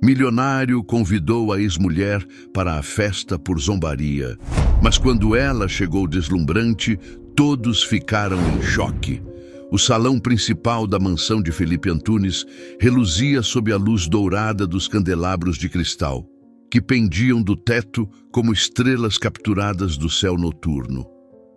Milionário convidou a ex-mulher para a festa por zombaria, mas quando ela chegou deslumbrante, todos ficaram em choque. O salão principal da mansão de Felipe Antunes reluzia sob a luz dourada dos candelabros de cristal, que pendiam do teto como estrelas capturadas do céu noturno.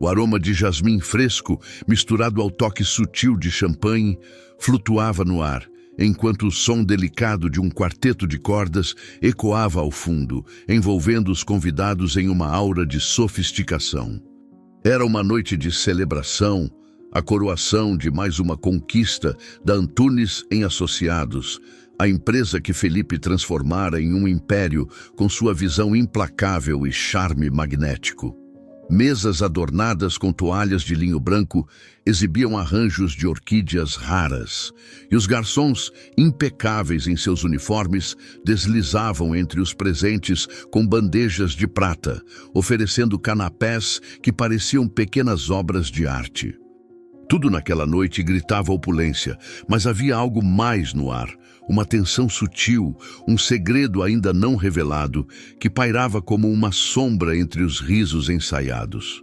O aroma de jasmim fresco, misturado ao toque sutil de champanhe, flutuava no ar, enquanto o som delicado de um quarteto de cordas ecoava ao fundo, envolvendo os convidados em uma aura de sofisticação. Era uma noite de celebração, a coroação de mais uma conquista da Antunes em Associados, a empresa que Felipe transformara em um império com sua visão implacável e charme magnético. Mesas adornadas com toalhas de linho branco exibiam arranjos de orquídeas raras, e os garçons, impecáveis em seus uniformes, deslizavam entre os presentes com bandejas de prata, oferecendo canapés que pareciam pequenas obras de arte. Tudo naquela noite gritava opulência, mas havia algo mais no ar, uma tensão sutil, um segredo ainda não revelado, que pairava como uma sombra entre os risos ensaiados.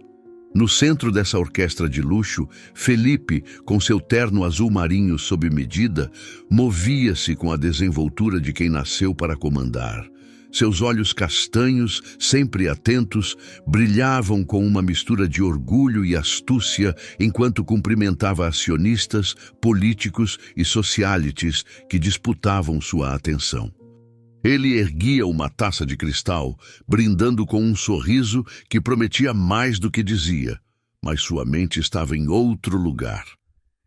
No centro dessa orquestra de luxo, Felipe, com seu terno azul marinho sob medida, movia-se com a desenvoltura de quem nasceu para comandar. Seus olhos castanhos, sempre atentos, brilhavam com uma mistura de orgulho e astúcia enquanto cumprimentava acionistas, políticos e socialites que disputavam sua atenção. Ele erguia uma taça de cristal, brindando com um sorriso que prometia mais do que dizia, mas sua mente estava em outro lugar.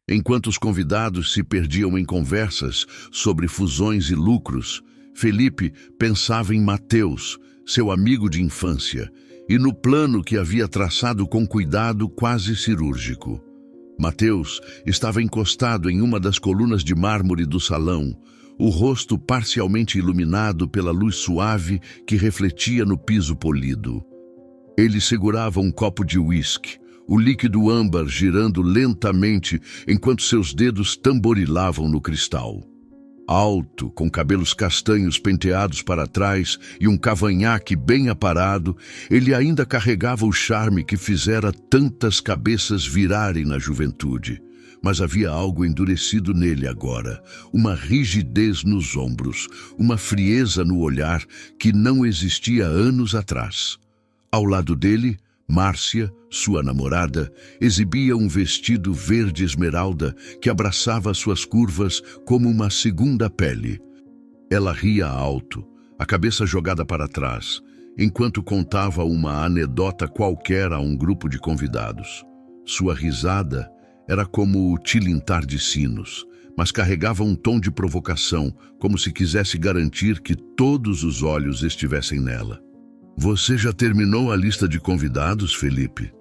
Enquanto os convidados se perdiam em conversas sobre fusões e lucros, Felipe pensava em Mateus, seu amigo de infância, e no plano que havia traçado com cuidado quase cirúrgico. Mateus estava encostado em uma das colunas de mármore do salão, o rosto parcialmente iluminado pela luz suave que refletia no piso polido. Ele segurava um copo de uísque, o líquido âmbar girando lentamente enquanto seus dedos tamborilavam no cristal. Alto, com cabelos castanhos penteados para trás e um cavanhaque bem aparado, ele ainda carregava o charme que fizera tantas cabeças virarem na juventude. Mas havia algo endurecido nele agora, uma rigidez nos ombros, uma frieza no olhar que não existia anos atrás. Ao lado dele, Márcia, sua namorada, exibia um vestido verde esmeralda que abraçava suas curvas como uma segunda pele. Ela ria alto, a cabeça jogada para trás, enquanto contava uma anedota qualquer a um grupo de convidados. Sua risada era como o tilintar de sinos, mas carregava um tom de provocação, como se quisesse garantir que todos os olhos estivessem nela. "Você já terminou a lista de convidados, Felipe?"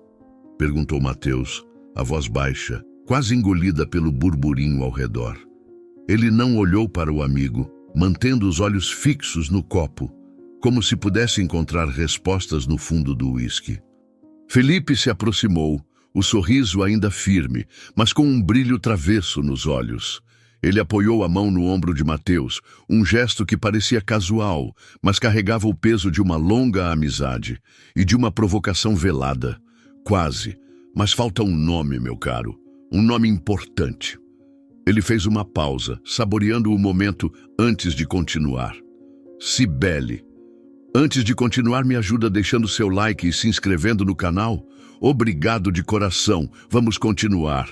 perguntou Mateus, a voz baixa, quase engolida pelo burburinho ao redor. Ele não olhou para o amigo, mantendo os olhos fixos no copo, como se pudesse encontrar respostas no fundo do uísque. Felipe se aproximou, o sorriso ainda firme, mas com um brilho travesso nos olhos. Ele apoiou a mão no ombro de Mateus, um gesto que parecia casual, mas carregava o peso de uma longa amizade e de uma provocação velada. "Quase, mas falta um nome, meu caro, um nome importante." Ele fez uma pausa, saboreando o momento antes de continuar. "Cibele. Antes de continuar, me ajuda deixando seu like e se inscrevendo no canal? Obrigado de coração, vamos continuar."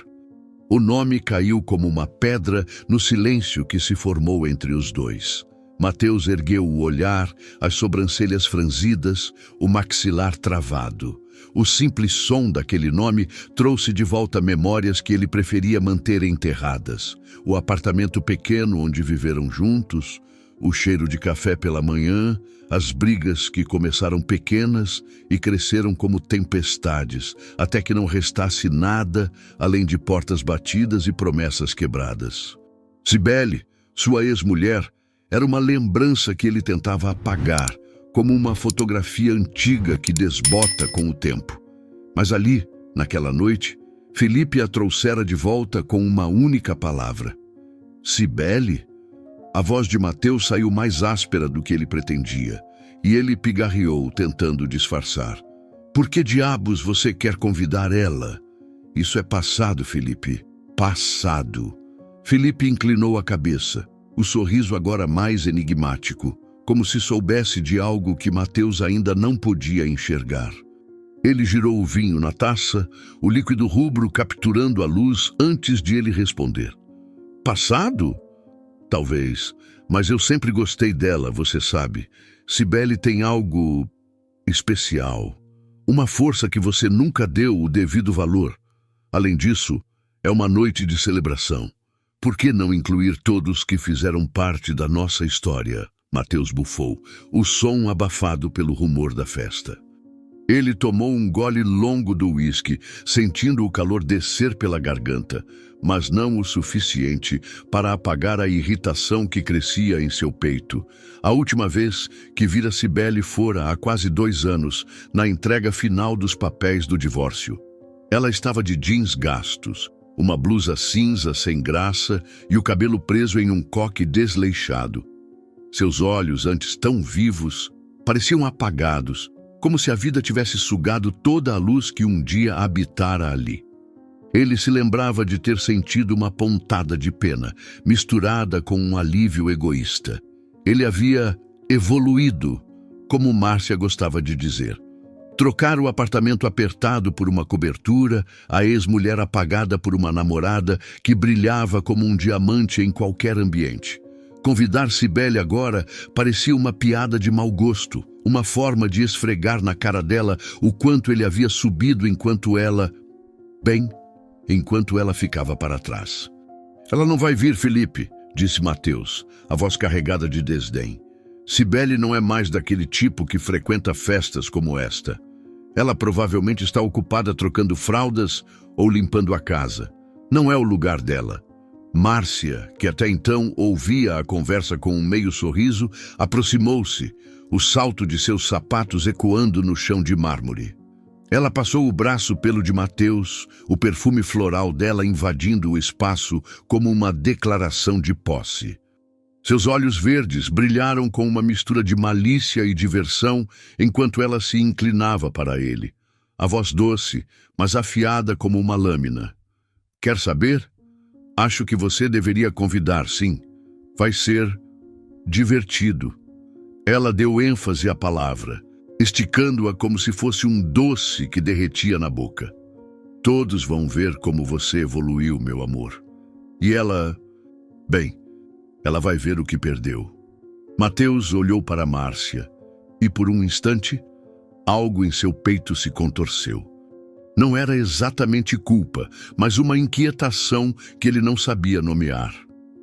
O nome caiu como uma pedra no silêncio que se formou entre os dois. Mateus ergueu o olhar, as sobrancelhas franzidas, o maxilar travado. O simples som daquele nome trouxe de volta memórias que ele preferia manter enterradas. O apartamento pequeno onde viveram juntos, o cheiro de café pela manhã, as brigas que começaram pequenas e cresceram como tempestades, até que não restasse nada além de portas batidas e promessas quebradas. Cibele, sua ex-mulher, era uma lembrança que ele tentava apagar, como uma fotografia antiga que desbota com o tempo. Mas ali, naquela noite, Felipe a trouxera de volta com uma única palavra. "Cibele?" A voz de Mateus saiu mais áspera do que ele pretendia, e ele pigarreou, tentando disfarçar. Por que diabos você quer convidar ela? Isso é passado, Felipe. Passado. Felipe inclinou a cabeça, o sorriso agora mais enigmático, como se soubesse de algo que Mateus ainda não podia enxergar. Ele girou o vinho na taça, o líquido rubro capturando a luz antes de ele responder. Passado? Talvez, mas eu sempre gostei dela, você sabe. Cibele tem algo especial, uma força que você nunca deu o devido valor. Além disso, é uma noite de celebração. Por que não incluir todos que fizeram parte da nossa história? Mateus bufou, o som abafado pelo rumor da festa. Ele tomou um gole longo do uísque, sentindo o calor descer pela garganta, mas não o suficiente para apagar a irritação que crescia em seu peito. A última vez que vira Cibele fora há quase 2 anos, na entrega final dos papéis do divórcio. Ela estava de jeans gastos, uma blusa cinza sem graça e o cabelo preso em um coque desleixado. Seus olhos, antes tão vivos, pareciam apagados, como se a vida tivesse sugado toda a luz que um dia habitara ali. Ele se lembrava de ter sentido uma pontada de pena, misturada com um alívio egoísta. Ele havia evoluído, como Márcia gostava de dizer. Trocar o apartamento apertado por uma cobertura, a ex-mulher apagada por uma namorada que brilhava como um diamante em qualquer ambiente. Convidar Cibele agora parecia uma piada de mau gosto, uma forma de esfregar na cara dela o quanto ele havia subido enquanto ela ficava para trás. Ela não vai vir, Felipe, disse Mateus, a voz carregada de desdém. Cibele não é mais daquele tipo que frequenta festas como esta. Ela provavelmente está ocupada trocando fraldas ou limpando a casa. Não é o lugar dela. Márcia, que até então ouvia a conversa com um meio sorriso, aproximou-se, o salto de seus sapatos ecoando no chão de mármore. Ela passou o braço pelo de Mateus, o perfume floral dela invadindo o espaço como uma declaração de posse. Seus olhos verdes brilharam com uma mistura de malícia e diversão enquanto ela se inclinava para ele. A voz doce, mas afiada como uma lâmina. Quer saber? Acho que você deveria convidar, sim. Vai ser divertido. Ela deu ênfase à palavra, esticando-a como se fosse um doce que derretia na boca. Todos vão ver como você evoluiu, meu amor. E ela... ela vai ver o que perdeu. Mateus olhou para Márcia e, por um instante, algo em seu peito se contorceu. Não era exatamente culpa, mas uma inquietação que ele não sabia nomear.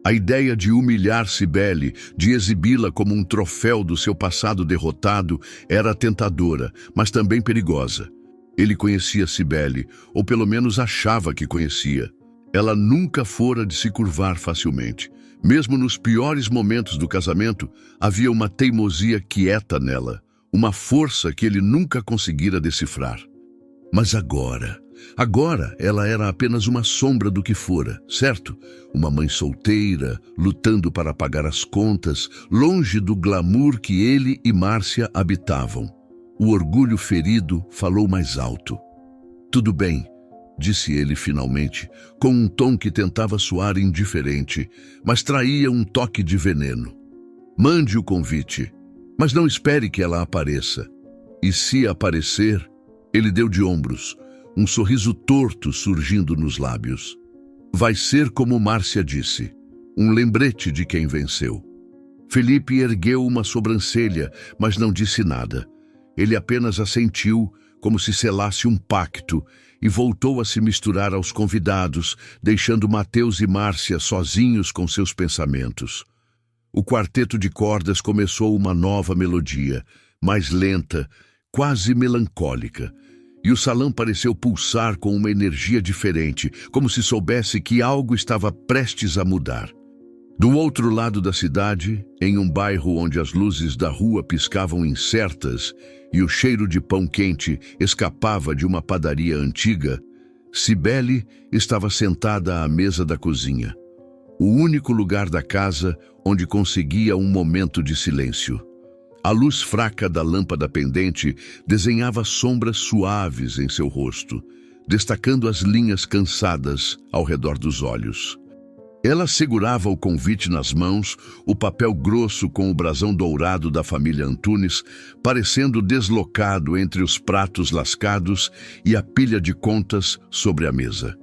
A ideia de humilhar Cibele, de exibi-la como um troféu do seu passado derrotado, era tentadora, mas também perigosa. Ele conhecia Cibele, ou pelo menos achava que conhecia. Ela nunca fora de se curvar facilmente. Mesmo nos piores momentos do casamento, havia uma teimosia quieta nela, uma força que ele nunca conseguira decifrar. Mas agora ela era apenas uma sombra do que fora, certo? Uma mãe solteira, lutando para pagar as contas, longe do glamour que ele e Márcia habitavam. O orgulho ferido falou mais alto. Tudo bem, disse ele finalmente, com um tom que tentava soar indiferente, mas traía um toque de veneno. Mande o convite, mas não espere que ela apareça. E se aparecer... Ele deu de ombros, um sorriso torto surgindo nos lábios. Vai ser como Márcia disse, um lembrete de quem venceu. Felipe ergueu uma sobrancelha, mas não disse nada. Ele apenas assentiu, como se selasse um pacto, e voltou a se misturar aos convidados, deixando Mateus e Márcia sozinhos com seus pensamentos. O quarteto de cordas começou uma nova melodia, mais lenta, quase melancólica, e o salão pareceu pulsar com uma energia diferente, como se soubesse que algo estava prestes a mudar. Do outro lado da cidade, em um bairro onde as luzes da rua piscavam incertas e o cheiro de pão quente escapava de uma padaria antiga, Cibele estava sentada à mesa da cozinha. o único lugar da casa onde conseguia um momento de silêncio. A luz fraca da lâmpada pendente desenhava sombras suaves em seu rosto, destacando as linhas cansadas ao redor dos olhos. Ela segurava o convite nas mãos, o papel grosso com o brasão dourado da família Antunes, parecendo deslocado entre os pratos lascados e a pilha de contas sobre a mesa.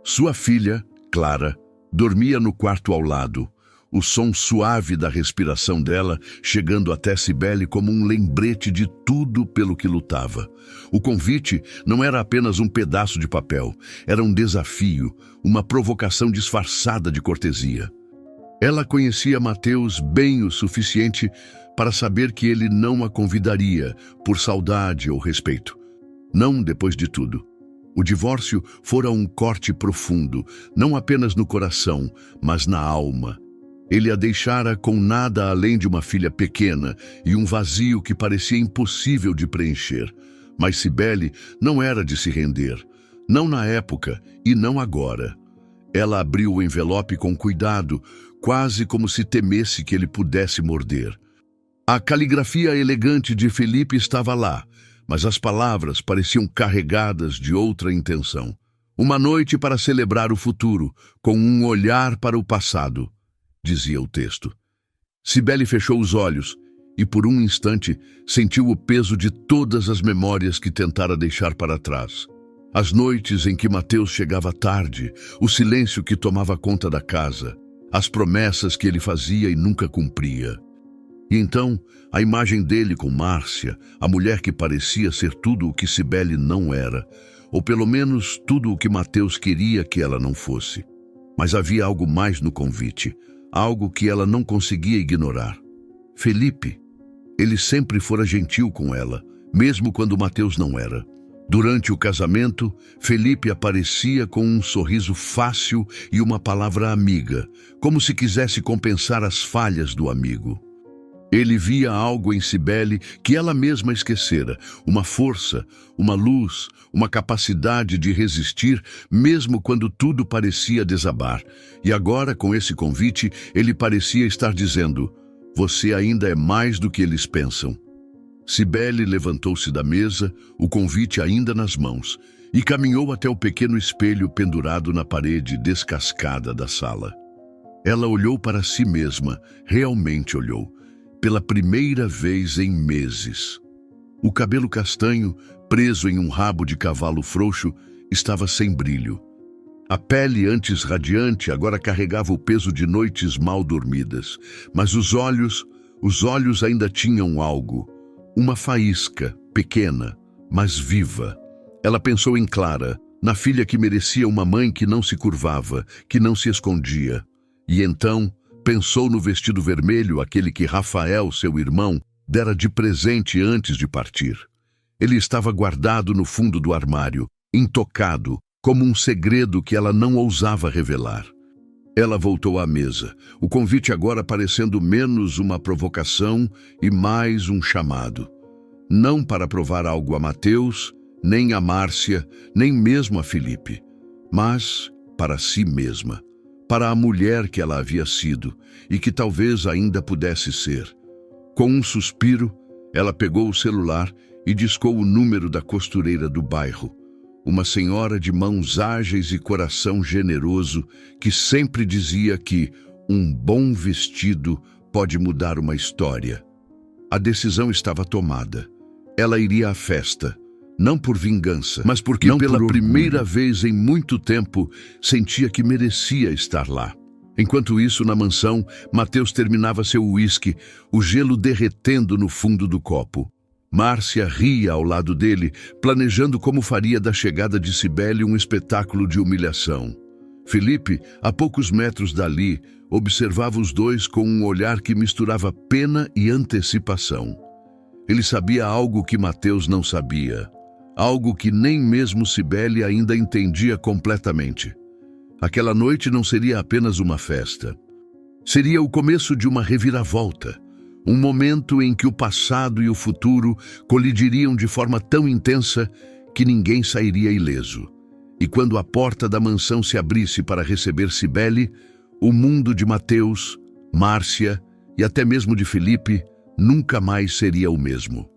Sua filha, Clara, dormia no quarto ao lado, o som suave da respiração dela chegando até Cibele como um lembrete de tudo pelo que lutava. O convite não era apenas um pedaço de papel, era um desafio, uma provocação disfarçada de cortesia. Ela conhecia Mateus bem o suficiente para saber que ele não a convidaria por saudade ou respeito. Não depois de tudo. O divórcio fora um corte profundo, não apenas no coração, mas na alma. Ele a deixara com nada além de uma filha pequena e um vazio que parecia impossível de preencher. Mas Cibele não era de se render, não na época e não agora. Ela abriu o envelope com cuidado, quase como se temesse que ele pudesse morder. A caligrafia elegante de Felipe estava lá, mas as palavras pareciam carregadas de outra intenção. Uma noite para celebrar o futuro, com um olhar para o passado, dizia o texto. Cibele fechou os olhos e, por um instante, sentiu o peso de todas as memórias que tentara deixar para trás. As noites em que Mateus chegava tarde, o silêncio que tomava conta da casa, as promessas que ele fazia e nunca cumpria. E então, a imagem dele com Márcia, a mulher que parecia ser tudo o que Cibele não era, ou pelo menos tudo o que Mateus queria que ela não fosse. Mas havia algo mais no convite, algo que ela não conseguia ignorar. Felipe. Ele sempre fora gentil com ela, mesmo quando Mateus não era. Durante o casamento, Felipe aparecia com um sorriso fácil e uma palavra amiga, como se quisesse compensar as falhas do amigo. Ele via algo em Cibele que ela mesma esquecera, uma força, uma luz, uma capacidade de resistir, mesmo quando tudo parecia desabar. E agora, com esse convite, ele parecia estar dizendo: você ainda é mais do que eles pensam. Cibele levantou-se da mesa, o convite ainda nas mãos, e caminhou até o pequeno espelho pendurado na parede descascada da sala. Ela olhou para si mesma, realmente olhou, pela primeira vez em meses. O cabelo castanho, preso em um rabo de cavalo frouxo, estava sem brilho. A pele, antes radiante, agora carregava o peso de noites mal dormidas. Mas os olhos ainda tinham algo. Uma faísca, pequena, mas viva. Ela pensou em Clara, na filha que merecia uma mãe que não se curvava, que não se escondia. E então pensou no vestido vermelho, aquele que Rafael, seu irmão, dera de presente antes de partir. Ele estava guardado no fundo do armário, intocado, como um segredo que ela não ousava revelar. Ela voltou à mesa, o convite agora parecendo menos uma provocação e mais um chamado. Não para provar algo a Mateus, nem a Márcia, nem mesmo a Felipe, mas para si mesma, para a mulher que ela havia sido e que talvez ainda pudesse ser. Com um suspiro, ela pegou o celular e discou o número da costureira do bairro, uma senhora de mãos ágeis e coração generoso que sempre dizia que um bom vestido pode mudar uma história. A decisão estava tomada. Ela iria à festa, não por vingança, mas porque pela primeira vez em muito tempo sentia que merecia estar lá. Enquanto isso, na mansão, Mateus terminava seu uísque, o gelo derretendo no fundo do copo. Márcia ria ao lado dele, planejando como faria da chegada de Cibele um espetáculo de humilhação. Felipe, a poucos metros dali, observava os dois com um olhar que misturava pena e antecipação. Ele sabia algo que Mateus não sabia, algo que nem mesmo Cibele ainda entendia completamente. Aquela noite não seria apenas uma festa. Seria o começo de uma reviravolta. Um momento em que o passado e o futuro colidiriam de forma tão intensa que ninguém sairia ileso. E quando a porta da mansão se abrisse para receber Cibele, O mundo de Mateus, Márcia e até mesmo de Felipe nunca mais seria o mesmo.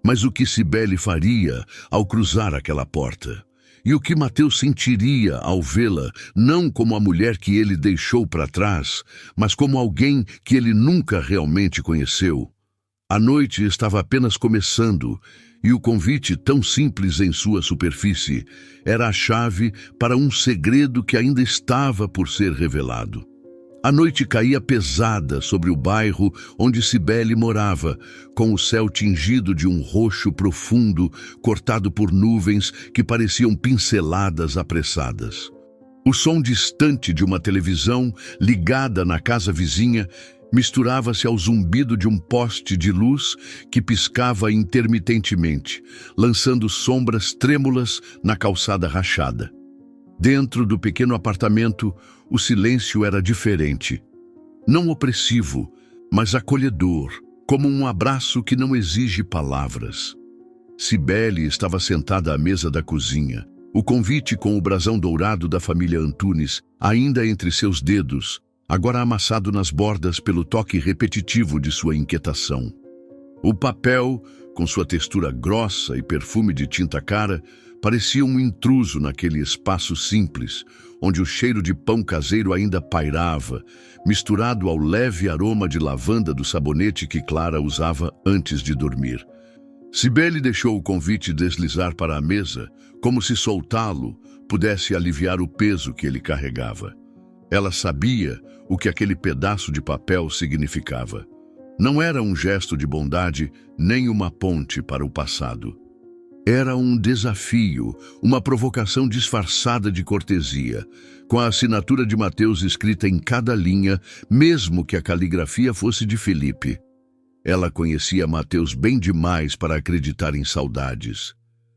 Mas o que Cibele faria ao cruzar aquela porta? E o que Mateus sentiria ao vê-la, não como a mulher que ele deixou para trás, mas como alguém que ele nunca realmente conheceu? A noite estava apenas começando, e o convite, tão simples em sua superfície, era a chave para um segredo que ainda estava por ser revelado. A noite caía pesada sobre o bairro onde Cibele morava, com o céu tingido de um roxo profundo, cortado por nuvens que pareciam pinceladas apressadas. O som distante de uma televisão ligada na casa vizinha misturava-se ao zumbido de um poste de luz que piscava intermitentemente, lançando sombras trêmulas na calçada rachada. Dentro do pequeno apartamento, o silêncio era diferente. Não opressivo, mas acolhedor, como um abraço que não exige palavras. Cibele estava sentada à mesa da cozinha, o convite com o brasão dourado da família Antunes ainda entre seus dedos, agora amassado nas bordas pelo toque repetitivo de sua inquietação. O papel, com sua textura grossa e perfume de tinta cara, parecia um intruso naquele espaço simples, onde o cheiro de pão caseiro ainda pairava, misturado ao leve aroma de lavanda do sabonete que Clara usava antes de dormir. Cibele deixou o convite deslizar para a mesa, como se soltá-lo pudesse aliviar o peso que ele carregava. Ela sabia o que aquele pedaço de papel significava. Não era um gesto de bondade, nem uma ponte para o passado. Era um desafio, uma provocação disfarçada de cortesia, com a assinatura de Mateus escrita em cada linha, mesmo que a caligrafia fosse de Felipe. Ela conhecia Mateus bem demais para acreditar em saudades.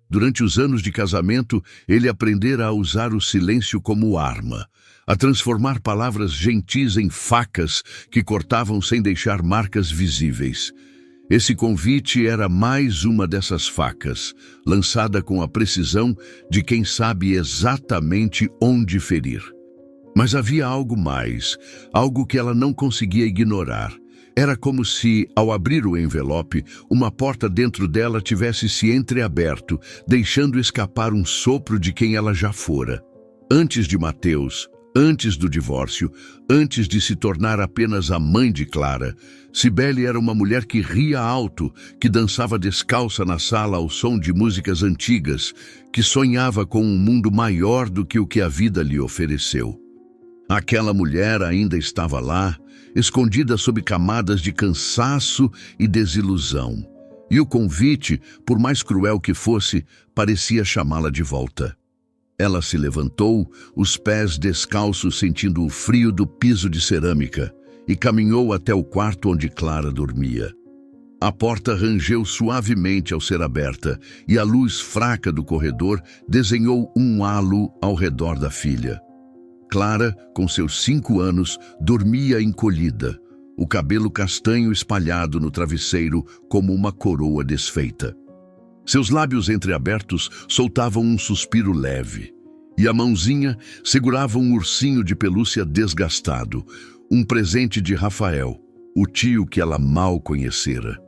Durante os anos de casamento, ele aprendera a usar o silêncio como arma, a transformar palavras gentis em facas que cortavam sem deixar marcas visíveis. Esse convite era mais uma dessas facas, lançada com a precisão de quem sabe exatamente onde ferir. Mas havia algo mais, algo que ela não conseguia ignorar. Era como se, ao abrir o envelope, uma porta dentro dela tivesse se entreaberto, deixando escapar um sopro de quem ela já fora. Antes de Mateus, antes do divórcio, antes de se tornar apenas a mãe de Clara, Cibele era uma mulher que ria alto, que dançava descalça na sala ao som de músicas antigas, que sonhava com um mundo maior do que o que a vida lhe ofereceu. Aquela mulher ainda estava lá, escondida sob camadas de cansaço e desilusão. E o convite, por mais cruel que fosse, parecia chamá-la de volta. Ela se levantou, os pés descalços sentindo o frio do piso de cerâmica, e caminhou até o quarto onde Clara dormia. A porta rangeu suavemente ao ser aberta, e a luz fraca do corredor desenhou um halo ao redor da filha. Clara, com seus 5 anos, dormia encolhida, o cabelo castanho espalhado no travesseiro como uma coroa desfeita. Seus lábios entreabertos soltavam um suspiro leve, e a mãozinha segurava um ursinho de pelúcia desgastado, um presente de Rafael, o tio que ela mal conhecera.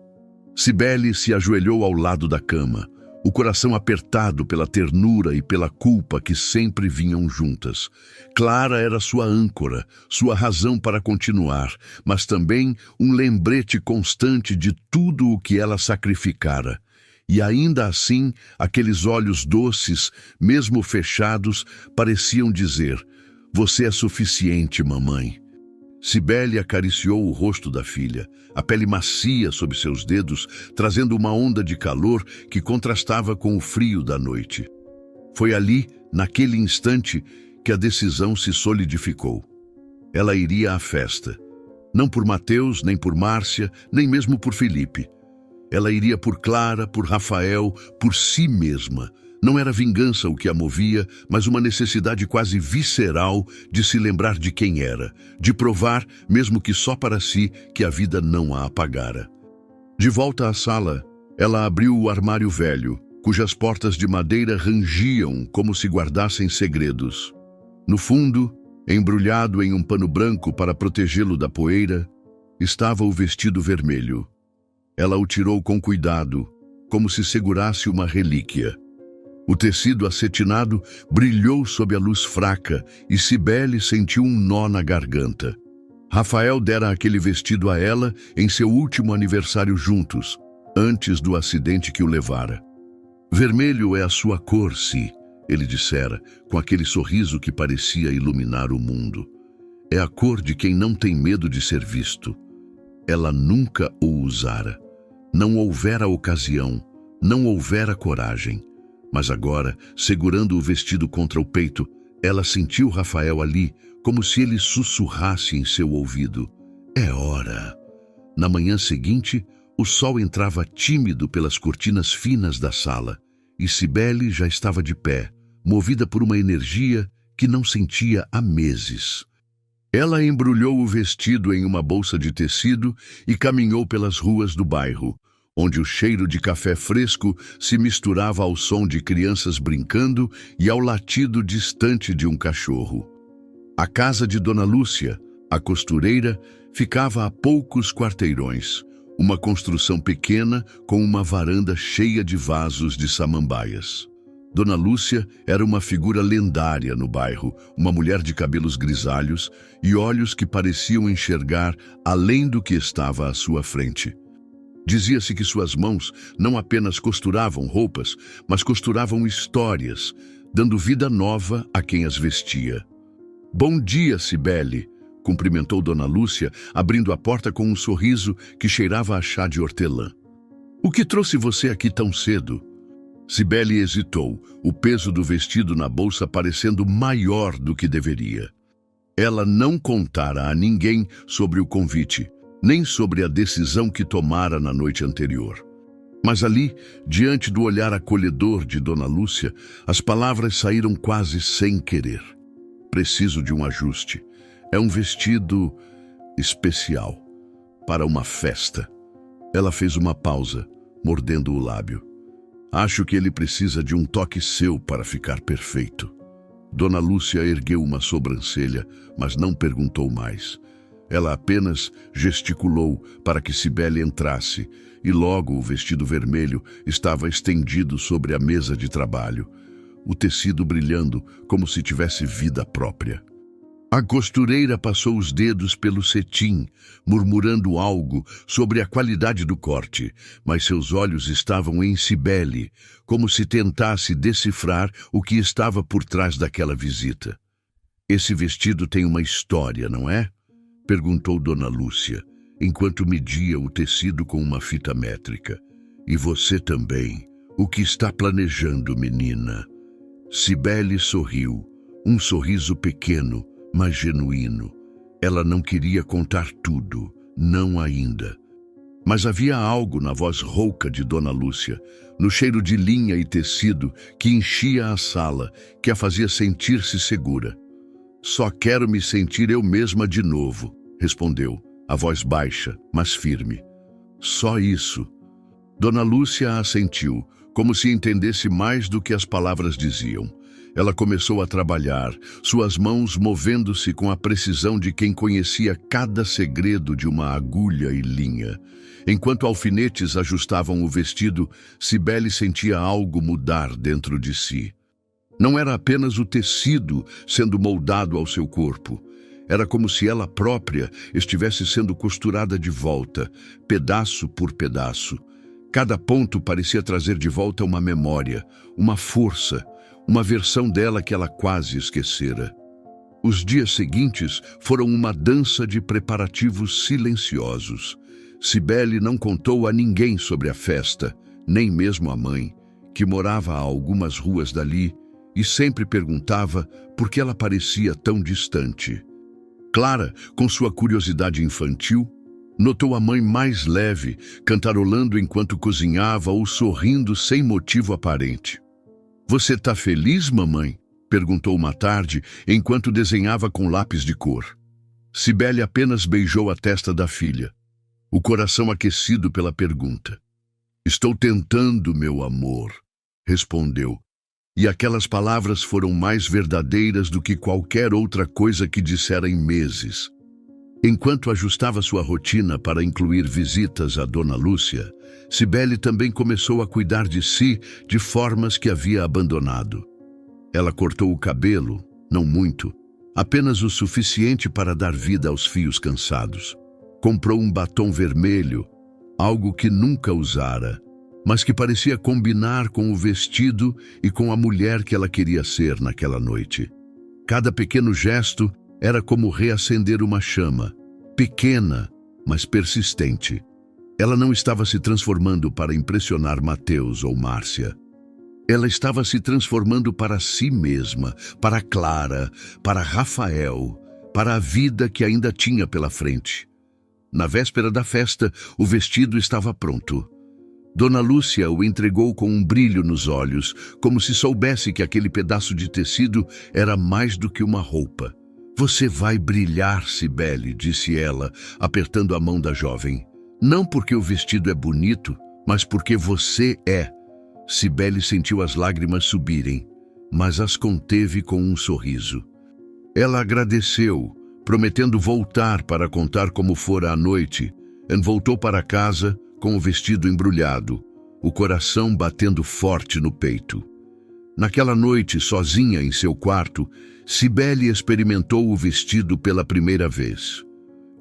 Cibele se ajoelhou ao lado da cama, o coração apertado pela ternura e pela culpa que sempre vinham juntas. Clara era sua âncora, sua razão para continuar, mas também um lembrete constante de tudo o que ela sacrificara. E ainda assim, aqueles olhos doces, mesmo fechados, pareciam dizer: "Você é suficiente, mamãe." Cibele acariciou o rosto da filha, a pele macia sob seus dedos, trazendo uma onda de calor que contrastava com o frio da noite. Foi ali, naquele instante, que a decisão se solidificou. Ela iria à festa. Não por Mateus, nem por Márcia, nem mesmo por Felipe. Ela iria por Clara, por Rafael, por si mesma. Não era vingança o que a movia, mas uma necessidade quase visceral de se lembrar de quem era, de provar, mesmo que só para si, que a vida não a apagara. De volta à sala, ela abriu o armário velho, cujas portas de madeira rangiam como se guardassem segredos. No fundo, Embrulhado em um pano branco para protegê-lo da poeira, estava o vestido vermelho. Ela o tirou com cuidado, como se segurasse uma relíquia. O tecido acetinado brilhou sob a luz fraca e Cibele sentiu um nó na garganta. Rafael dera aquele vestido a ela em seu último aniversário juntos, antes do acidente que o levara. Vermelho é a sua cor, Si, ele dissera, com aquele sorriso que parecia iluminar o mundo. É a cor de quem não tem medo de ser visto. Ela nunca o usara. Não houvera ocasião, não houvera coragem. Mas agora, segurando o vestido contra o peito, ela sentiu Rafael ali, como se ele sussurrasse em seu ouvido. É hora. Na manhã seguinte, o sol entrava tímido pelas cortinas finas da sala, e Cibele já estava de pé, movida por uma energia que não sentia há meses. Ela embrulhou o vestido em uma bolsa de tecido e caminhou pelas ruas do bairro, onde o cheiro de café fresco se misturava ao som de crianças brincando e ao latido distante de um cachorro. A casa de Dona Lúcia, a costureira, ficava a poucos quarteirões, uma construção pequena com uma varanda cheia de vasos de samambaias. Dona Lúcia era uma figura lendária no bairro, uma mulher de cabelos grisalhos e olhos que pareciam enxergar além do que estava à sua frente. Dizia-se que suas mãos não apenas costuravam roupas, mas costuravam histórias, dando vida nova a quem as vestia. Bom dia, Cibele, cumprimentou Dona Lúcia, abrindo a porta com um sorriso que cheirava a chá de hortelã. O que trouxe você aqui tão cedo? Cibele hesitou, o peso do vestido na bolsa parecendo maior do que deveria. Ela não contara a ninguém sobre o convite, nem sobre a decisão que tomara na noite anterior. Mas ali, diante do olhar acolhedor de Dona Lúcia, as palavras saíram quase sem querer. Preciso de um ajuste. É um vestido especial, para uma festa. Ela fez uma pausa, mordendo o lábio. Acho que ele precisa de um toque seu para ficar perfeito. Dona Lúcia ergueu uma sobrancelha, mas não perguntou mais. Ela apenas gesticulou para que Cibele entrasse, e logo o vestido vermelho estava estendido sobre a mesa de trabalho, o tecido brilhando como se tivesse vida própria. A costureira passou os dedos pelo cetim, murmurando algo sobre a qualidade do corte, mas seus olhos estavam em Cibele, como se tentasse decifrar o que estava por trás daquela visita. Esse vestido tem uma história, não é? Perguntou Dona Lúcia, enquanto media o tecido com uma fita métrica. E você também. O que está planejando, menina? Cibele sorriu, um sorriso pequeno, mas genuíno. Ela não queria contar tudo, não ainda. Mas havia algo na voz rouca de Dona Lúcia, no cheiro de linha e tecido que enchia a sala, que a fazia sentir-se segura. Só quero me sentir eu mesma de novo, respondeu, a voz baixa, mas firme. Só isso. Dona Lúcia assentiu, como se entendesse mais do que as palavras diziam. Ela começou a trabalhar, suas mãos movendo-se com a precisão de quem conhecia cada segredo de uma agulha e linha. Enquanto alfinetes ajustavam o vestido, Cibele sentia algo mudar dentro de si. Não era apenas o tecido sendo moldado ao seu corpo. Era como se ela própria estivesse sendo costurada de volta, pedaço por pedaço. Cada ponto parecia trazer de volta uma memória, uma força, uma versão dela que ela quase esquecera. Os dias seguintes foram uma dança de preparativos silenciosos. Cibele não contou a ninguém sobre a festa, nem mesmo a mãe, que morava a algumas ruas dali, e sempre perguntava por que ela parecia tão distante. Clara, com sua curiosidade infantil, notou a mãe mais leve, cantarolando enquanto cozinhava ou sorrindo sem motivo aparente. Você tá feliz, mamãe? Perguntou uma tarde, enquanto desenhava com lápis de cor. Cibele apenas beijou a testa da filha, o coração aquecido pela pergunta. Estou tentando, meu amor, respondeu, E aquelas palavras foram mais verdadeiras do que qualquer outra coisa que dissera em meses. Enquanto ajustava sua rotina para incluir visitas a Dona Lúcia, Cibele também começou a cuidar de si de formas que havia abandonado. Ela cortou o cabelo, não muito, apenas o suficiente para dar vida aos fios cansados. Comprou um batom vermelho, algo que nunca usara, mas que parecia combinar com o vestido e com a mulher que ela queria ser naquela noite. Cada pequeno gesto era como reacender uma chama, pequena, mas persistente. Ela não estava se transformando para impressionar Mateus ou Márcia. Ela estava se transformando para si mesma, para Clara, para Rafael, para a vida que ainda tinha pela frente. Na véspera da festa, o vestido estava pronto. Dona Lúcia o entregou com um brilho nos olhos, como se soubesse que aquele pedaço de tecido era mais do que uma roupa. "Você vai brilhar, Cibele", disse ela, apertando a mão da jovem. "Não porque o vestido é bonito, mas porque você é." Cibele sentiu as lágrimas subirem, mas as conteve com um sorriso. Ela agradeceu, prometendo voltar para contar como fora a noite, e voltou para casa com o vestido embrulhado, o coração batendo forte no peito. Naquela noite, sozinha em seu quarto, Cibele experimentou o vestido pela primeira vez.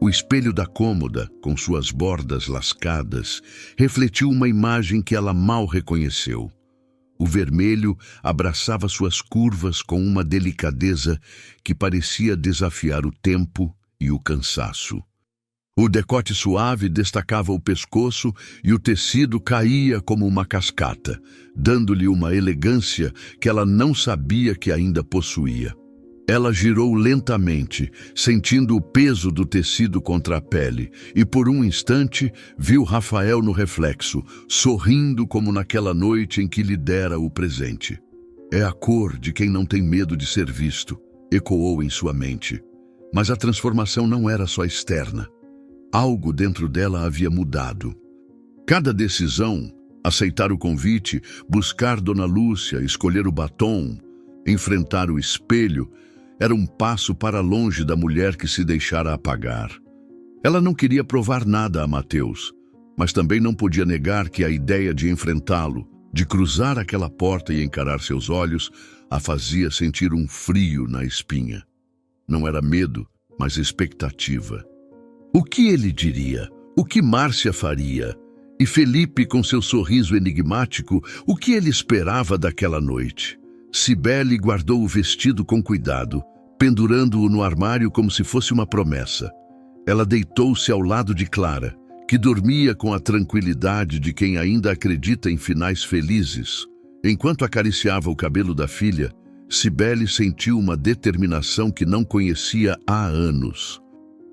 O espelho da cômoda, com suas bordas lascadas, refletiu uma imagem que ela mal reconheceu. O vermelho abraçava suas curvas com uma delicadeza que parecia desafiar o tempo e o cansaço. O decote suave destacava o pescoço e o tecido caía como uma cascata, dando-lhe uma elegância que ela não sabia que ainda possuía. Ela girou lentamente, sentindo o peso do tecido contra a pele, e por um instante viu Rafael no reflexo, sorrindo como naquela noite em que lhe dera o presente. "É a cor de quem não tem medo de ser visto", ecoou em sua mente. Mas a transformação não era só externa. Algo dentro dela havia mudado. Cada decisão, aceitar o convite, buscar Dona Lúcia, escolher o batom, enfrentar o espelho, era um passo para longe da mulher que se deixara apagar. Ela não queria provar nada a Mateus, mas também não podia negar que a ideia de enfrentá-lo, de cruzar aquela porta e encarar seus olhos, a fazia sentir um frio na espinha. Não era medo, mas expectativa. O que ele diria? O que Márcia faria? E Felipe, com seu sorriso enigmático, o que ele esperava daquela noite? Cibele guardou o vestido com cuidado, pendurando-o no armário como se fosse uma promessa. Ela deitou-se ao lado de Clara, que dormia com a tranquilidade de quem ainda acredita em finais felizes. Enquanto acariciava o cabelo da filha, Cibele sentiu uma determinação que não conhecia há anos.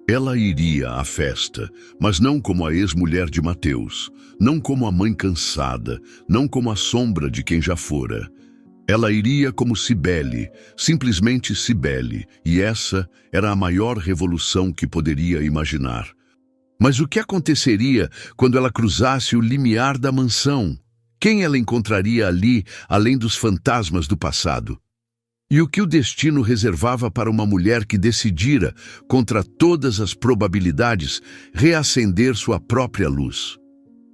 Ela iria à festa, mas não como a ex-mulher de Mateus, não como a mãe cansada, não como a sombra de quem já fora. Ela iria como Cibele, simplesmente Cibele, e essa era a maior revolução que poderia imaginar. Mas o que aconteceria quando ela cruzasse o limiar da mansão? Quem ela encontraria ali, além dos fantasmas do passado? E o que o destino reservava para uma mulher que decidira, contra todas as probabilidades, reacender sua própria luz?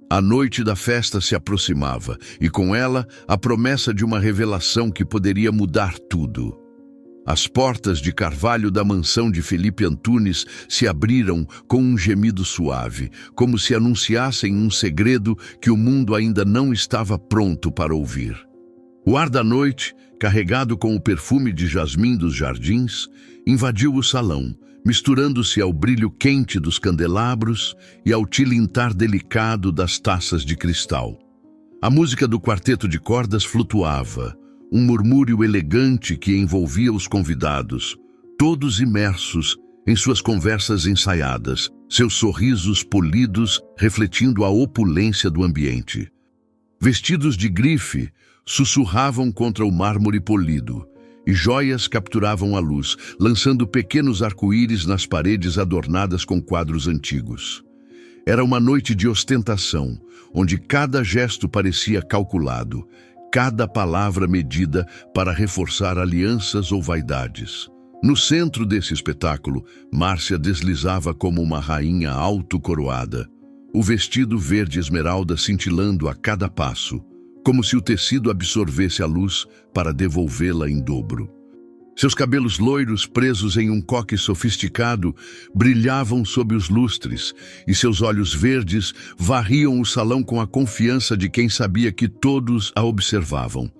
A noite da festa se aproximava, e com ela a promessa de uma revelação que poderia mudar tudo. As portas de carvalho da mansão de Felipe Antunes se abriram com um gemido suave, como se anunciassem um segredo que o mundo ainda não estava pronto para ouvir. O ar da noite, carregado com o perfume de jasmim dos jardins, invadiu o salão, misturando-se ao brilho quente dos candelabros e ao tilintar delicado das taças de cristal. A música do quarteto de cordas flutuava, um murmúrio elegante que envolvia os convidados, todos imersos em suas conversas ensaiadas, seus sorrisos polidos refletindo a opulência do ambiente. Vestidos de grife, sussurravam contra o mármore polido, e joias capturavam a luz, lançando pequenos arco-íris nas paredes adornadas com quadros antigos. Era uma noite de ostentação, onde cada gesto parecia calculado, cada palavra medida para reforçar alianças ou vaidades. No centro desse espetáculo, Márcia deslizava como uma rainha alto-coroada, o vestido verde esmeralda cintilando a cada passo, como se o tecido absorvesse a luz para devolvê-la em dobro. Seus cabelos loiros, presos em um coque sofisticado, brilhavam sob os lustres, e seus olhos verdes varriam o salão com a confiança de quem sabia que todos a observavam.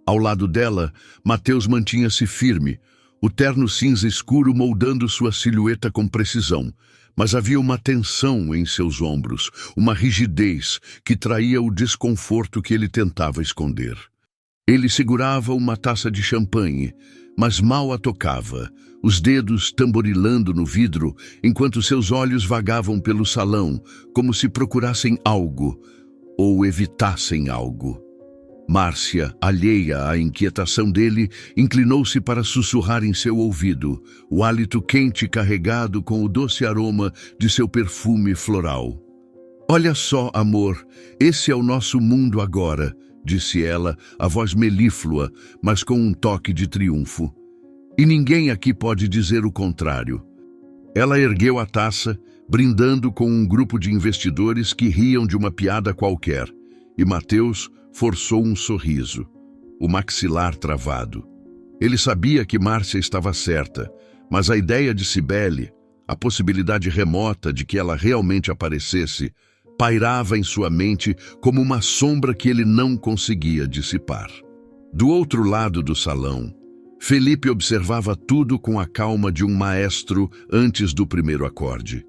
Ao lado dela, Mateus mantinha-se firme, o terno cinza escuro moldando sua silhueta com precisão, mas havia uma tensão em seus ombros, uma rigidez que traía o desconforto que ele tentava esconder. Ele segurava uma taça de champanhe, mas mal a tocava, os dedos tamborilando no vidro, enquanto seus olhos vagavam pelo salão, como se procurassem algo, ou evitassem algo. Márcia, alheia à inquietação dele, inclinou-se para sussurrar em seu ouvido, o hálito quente carregado com o doce aroma de seu perfume floral. "Olha só, amor, esse é o nosso mundo agora", disse ela, a voz melíflua, mas com um toque de triunfo. "E ninguém aqui pode dizer o contrário." Ela ergueu a taça, brindando com um grupo de investidores que riam de uma piada qualquer, e Mateus forçou um sorriso, o maxilar travado. Ele sabia que Márcia estava certa, mas a ideia de Cibele, a possibilidade remota de que ela realmente aparecesse, pairava em sua mente como uma sombra que ele não conseguia dissipar. Do outro lado do salão, Felipe observava tudo com a calma de um maestro antes do primeiro acorde.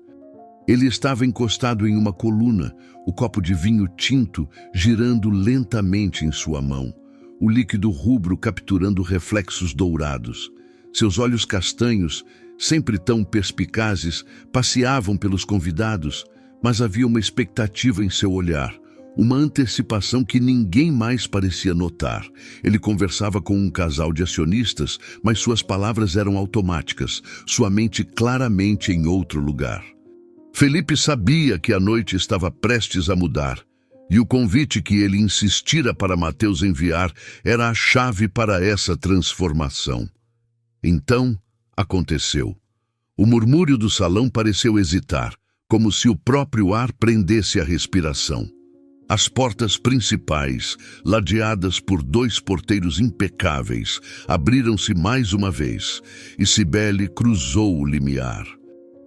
Ele estava encostado em uma coluna, o copo de vinho tinto girando lentamente em sua mão, o líquido rubro capturando reflexos dourados. Seus olhos castanhos, sempre tão perspicazes, passeavam pelos convidados, mas havia uma expectativa em seu olhar, uma antecipação que ninguém mais parecia notar. Ele conversava com um casal de acionistas, mas suas palavras eram automáticas, sua mente claramente em outro lugar. Felipe sabia que a noite estava prestes a mudar, e o convite que ele insistira para Mateus enviar era a chave para essa transformação. Então, aconteceu. O murmúrio do salão pareceu hesitar, como se o próprio ar prendesse a respiração. As portas principais, ladeadas por 2 porteiros impecáveis, abriram-se mais uma vez, e Cibele cruzou o limiar.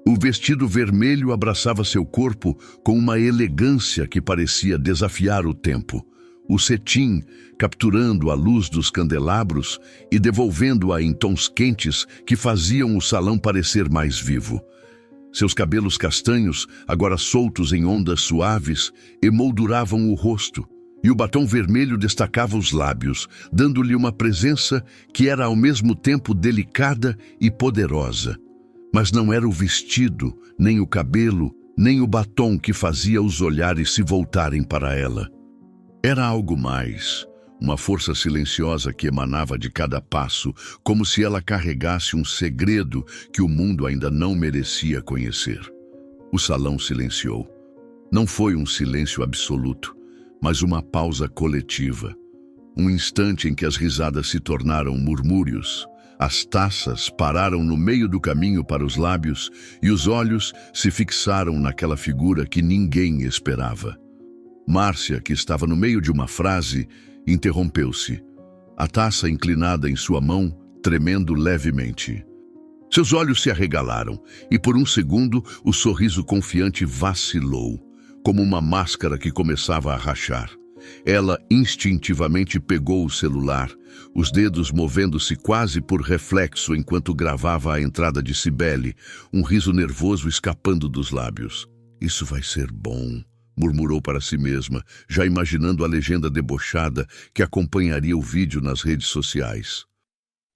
O vestido vermelho abraçava seu corpo com uma elegância que parecia desafiar o tempo. O cetim, capturando a luz dos candelabros e devolvendo-a em tons quentes que faziam o salão parecer mais vivo. Seus cabelos castanhos, agora soltos em ondas suaves, emolduravam o rosto, e o batom vermelho destacava os lábios, dando-lhe uma presença que era ao mesmo tempo delicada e poderosa. Mas não era o vestido, nem o cabelo, nem o batom que fazia os olhares se voltarem para ela. Era algo mais, uma força silenciosa que emanava de cada passo, como se ela carregasse um segredo que o mundo ainda não merecia conhecer. O salão silenciou. Não foi um silêncio absoluto, mas uma pausa coletiva. Um instante em que as risadas se tornaram murmúrios. As taças pararam no meio do caminho para os lábios e os olhos se fixaram naquela figura que ninguém esperava. Márcia, que estava no meio de uma frase, interrompeu-se, a taça inclinada em sua mão, tremendo levemente. Seus olhos se arregalaram e por um segundo o sorriso confiante vacilou, como uma máscara que começava a rachar. Ela instintivamente pegou o celular, os dedos movendo-se quase por reflexo enquanto gravava a entrada de Cibele, um riso nervoso escapando dos lábios. "Isso vai ser bom", murmurou para si mesma, já imaginando a legenda debochada que acompanharia o vídeo nas redes sociais.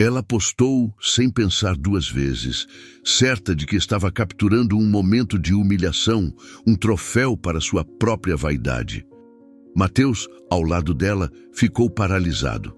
Ela postou sem pensar 2 vezes, certa de que estava capturando um momento de humilhação, um troféu para sua própria vaidade. Mateus, ao lado dela, ficou paralisado.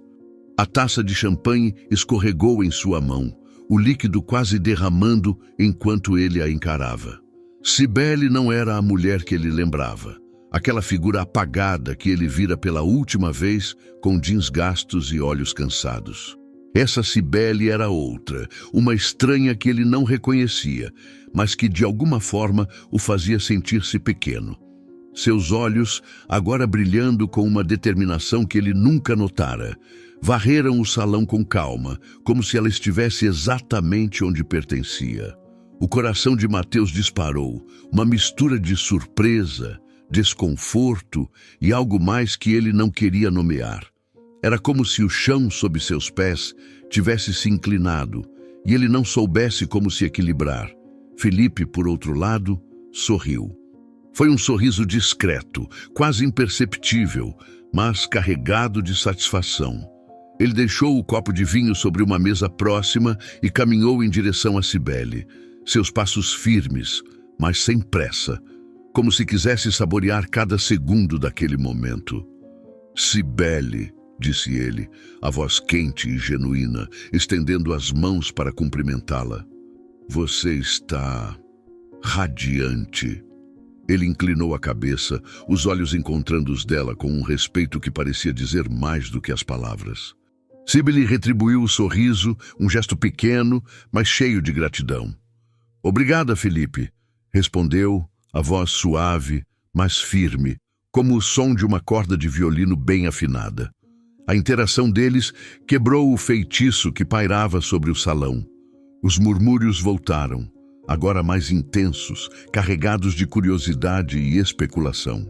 A taça de champanhe escorregou em sua mão, o líquido quase derramando enquanto ele a encarava. Cibele não era a mulher que ele lembrava. aquela figura apagada que ele vira pela última vez, com jeans gastos e olhos cansados. Essa Cibele era outra, uma estranha que ele não reconhecia, mas que de alguma forma o fazia sentir-se pequeno. Seus olhos, agora brilhando com uma determinação que ele nunca notara, varreram o salão com calma, como se ela estivesse exatamente onde pertencia. O coração de Mateus disparou, uma mistura de surpresa, desconforto e algo mais que ele não queria nomear. Era como se o chão sob seus pés tivesse se inclinado e ele não soubesse como se equilibrar. Felipe, por outro lado, sorriu. Foi um sorriso discreto, quase imperceptível, mas carregado de satisfação. Ele deixou o copo de vinho sobre uma mesa próxima e caminhou em direção a Cibele, seus passos firmes, mas sem pressa, como se quisesse saborear cada segundo daquele momento. Cibele, disse ele, a voz quente e genuína, estendendo as mãos para cumprimentá-la. Você está radiante. Ele inclinou a cabeça, os olhos encontrando os dela com um respeito que parecia dizer mais do que as palavras. Cibele retribuiu o sorriso, um gesto pequeno, mas cheio de gratidão. Obrigada, Felipe, respondeu, a voz suave, mas firme, como o som de uma corda de violino bem afinada. A interação deles quebrou o feitiço que pairava sobre o salão. Os murmúrios voltaram, agora mais intensos, carregados de curiosidade e especulação.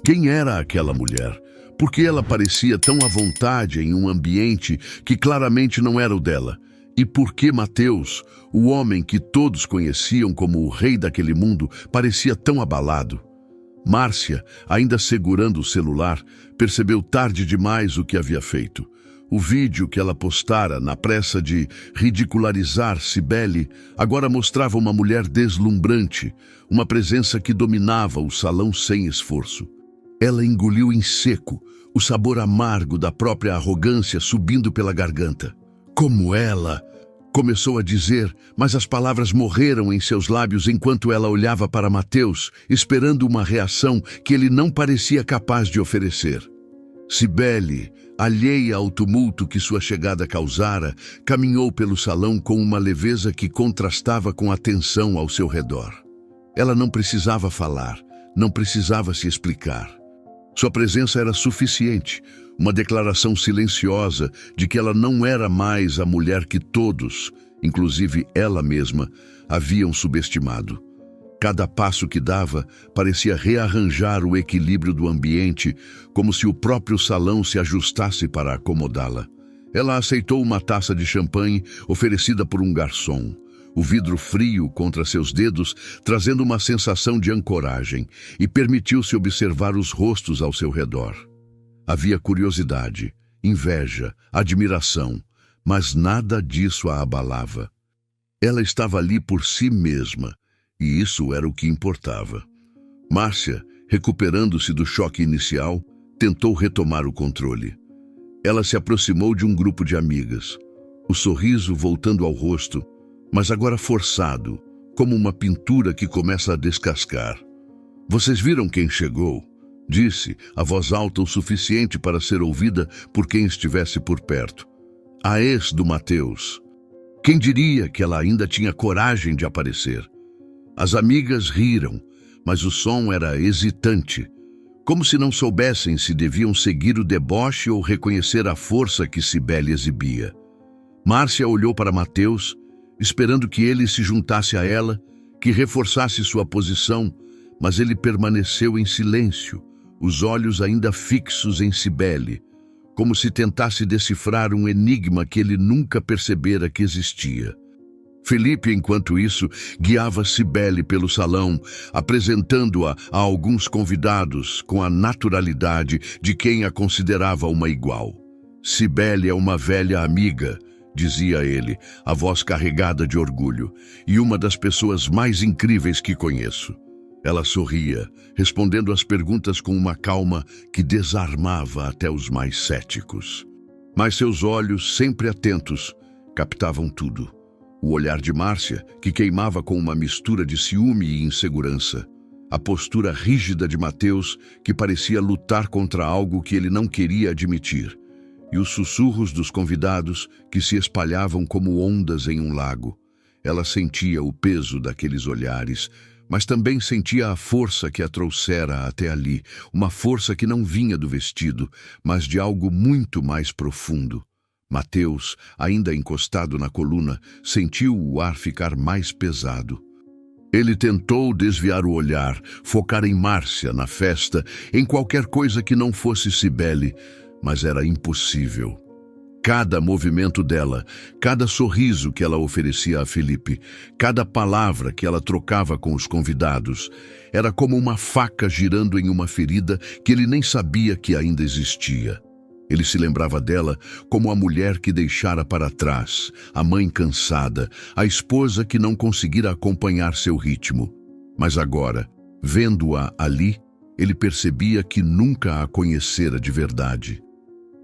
Quem era aquela mulher? Por que ela parecia tão à vontade em um ambiente que claramente não era o dela? E por que Mateus, o homem que todos conheciam como o rei daquele mundo, parecia tão abalado? Márcia, ainda segurando o celular, percebeu tarde demais o que havia feito. O vídeo que ela postara, na pressa de ridicularizar Cibele, agora mostrava uma mulher deslumbrante, uma presença que dominava o salão sem esforço. Ela engoliu em seco, o sabor amargo da própria arrogância subindo pela garganta. Como ela, começou a dizer, mas as palavras morreram em seus lábios enquanto ela olhava para Mateus, esperando uma reação que ele não parecia capaz de oferecer. Cibele, alheia ao tumulto que sua chegada causara, caminhou pelo salão com uma leveza que contrastava com a tensão ao seu redor. Ela não precisava falar, não precisava se explicar. Sua presença era suficiente, uma declaração silenciosa de que ela não era mais a mulher que todos, inclusive ela mesma, haviam subestimado. Cada passo que dava parecia rearranjar o equilíbrio do ambiente, como se o próprio salão se ajustasse para acomodá-la. Ela aceitou uma taça de champanhe oferecida por um garçom, o vidro frio contra seus dedos, trazendo uma sensação de ancoragem, e permitiu-se observar os rostos ao seu redor. Havia curiosidade, inveja, admiração, mas nada disso a abalava. Ela estava ali por si mesma, e isso era o que importava. Márcia, recuperando-se do choque inicial, tentou retomar o controle. Ela se aproximou de um grupo de amigas, o sorriso voltando ao rosto, mas agora forçado, como uma pintura que começa a descascar. Vocês viram quem chegou? Disse, a voz alta o suficiente para ser ouvida por quem estivesse por perto. A ex do Mateus. Quem diria que ela ainda tinha coragem de aparecer? As amigas riram, mas o som era hesitante, como se não soubessem se deviam seguir o deboche ou reconhecer a força que Cibele exibia. Márcia olhou para Mateus, esperando que ele se juntasse a ela, que reforçasse sua posição, mas ele permaneceu em silêncio, os olhos ainda fixos em Cibele, como se tentasse decifrar um enigma que ele nunca percebera que existia. Felipe, enquanto isso, guiava Cibele pelo salão, apresentando-a a alguns convidados com a naturalidade de quem a considerava uma igual. Cibele é uma velha amiga, dizia ele, a voz carregada de orgulho, e uma das pessoas mais incríveis que conheço. Ela sorria, respondendo às perguntas com uma calma que desarmava até os mais céticos. Mas seus olhos, sempre atentos, captavam tudo. O olhar de Márcia, que queimava com uma mistura de ciúme e insegurança. a postura rígida de Mateus, que parecia lutar contra algo que ele não queria admitir, e os sussurros dos convidados que se espalhavam como ondas em um lago. Ela sentia o peso daqueles olhares, mas também sentia a força que a trouxera até ali, uma força que não vinha do vestido, mas de algo muito mais profundo. Mateus, ainda encostado na coluna, sentiu o ar ficar mais pesado. Ele tentou desviar o olhar, focar em Márcia, na festa, em qualquer coisa que não fosse Cibele, mas era impossível. Cada movimento dela, cada sorriso que ela oferecia a Felipe, cada palavra que ela trocava com os convidados, era como uma faca girando em uma ferida que ele nem sabia que ainda existia. Ele se lembrava dela como a mulher que deixara para trás, a mãe cansada, a esposa que não conseguira acompanhar seu ritmo. Mas agora, vendo-a ali, ele percebia que nunca a conhecera de verdade.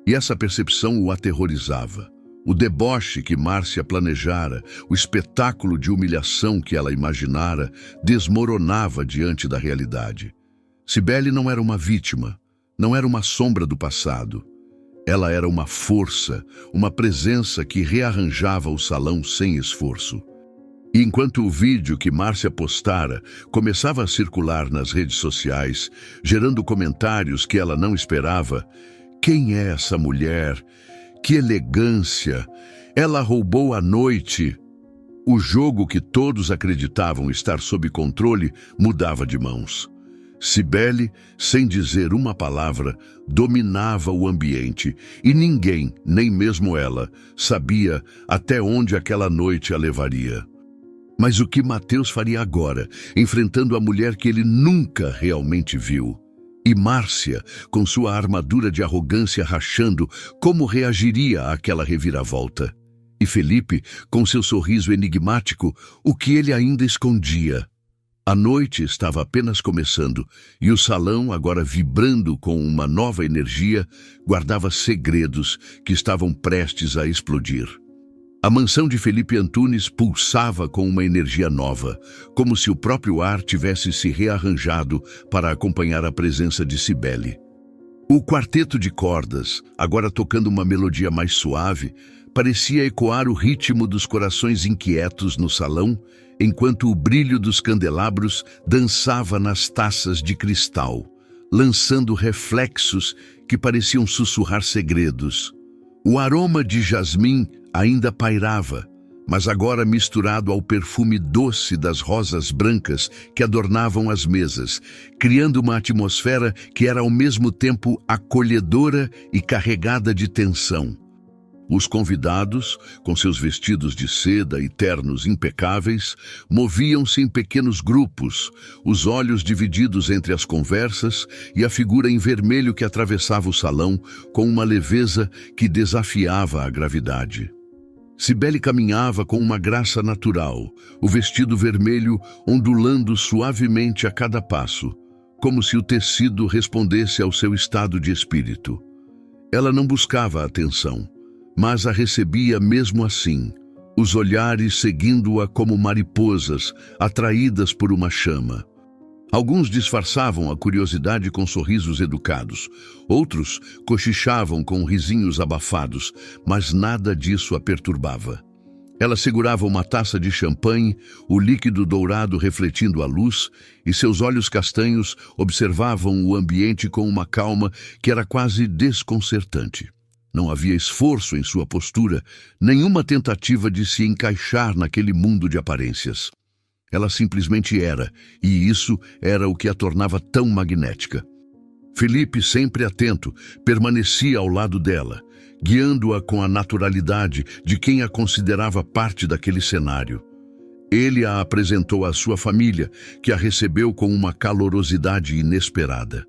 E essa percepção o aterrorizava. O deboche que Márcia planejara, o espetáculo de humilhação que ela imaginara, desmoronava diante da realidade. Cibele não era uma vítima, não era uma sombra do passado. Ela era uma força, uma presença que rearranjava o salão sem esforço. E enquanto o vídeo que Márcia postara começava a circular nas redes sociais, gerando comentários que ela não esperava, quem é essa mulher? Que elegância! Ela roubou a noite. O jogo que todos acreditavam estar sob controle mudava de mãos. Cibele, sem dizer uma palavra, dominava o ambiente e ninguém, nem mesmo ela, sabia até onde aquela noite a levaria. Mas o que Mateus faria agora, enfrentando a mulher que ele nunca realmente viu? E Márcia, com sua armadura de arrogância rachando, como reagiria àquela reviravolta? E Felipe, com seu sorriso enigmático, o que ele ainda escondia? A noite estava apenas começando, e o salão, agora vibrando com uma nova energia, guardava segredos que estavam prestes a explodir. A mansão de Felipe Antunes pulsava com uma energia nova, como se o próprio ar tivesse se rearranjado para acompanhar a presença de Cibele. O quarteto de cordas, agora tocando uma melodia mais suave, parecia ecoar o ritmo dos corações inquietos no salão, enquanto o brilho dos candelabros dançava nas taças de cristal, lançando reflexos que pareciam sussurrar segredos. O aroma de jasmim ainda pairava, mas agora misturado ao perfume doce das rosas brancas que adornavam as mesas, criando uma atmosfera que era ao mesmo tempo acolhedora e carregada de tensão. Os convidados, com seus vestidos de seda e ternos impecáveis, moviam-se em pequenos grupos, os olhos divididos entre as conversas e a figura em vermelho que atravessava o salão com uma leveza que desafiava a gravidade. Cibele caminhava com uma graça natural, o vestido vermelho ondulando suavemente a cada passo, como se o tecido respondesse ao seu estado de espírito. Ela não buscava atenção, mas a recebia mesmo assim, os olhares seguindo-a como mariposas atraídas por uma chama. Alguns disfarçavam a curiosidade com sorrisos educados, outros cochichavam com risinhos abafados, mas nada disso a perturbava. Ela segurava uma taça de champanhe, o líquido dourado refletindo a luz, e seus olhos castanhos observavam o ambiente com uma calma que era quase desconcertante. Não havia esforço em sua postura, nenhuma tentativa de se encaixar naquele mundo de aparências. Ela simplesmente era, e isso era o que a tornava tão magnética. Felipe, sempre atento, permanecia ao lado dela, guiando-a com a naturalidade de quem a considerava parte daquele cenário. Ele a apresentou à sua família, que a recebeu com uma calorosidade inesperada.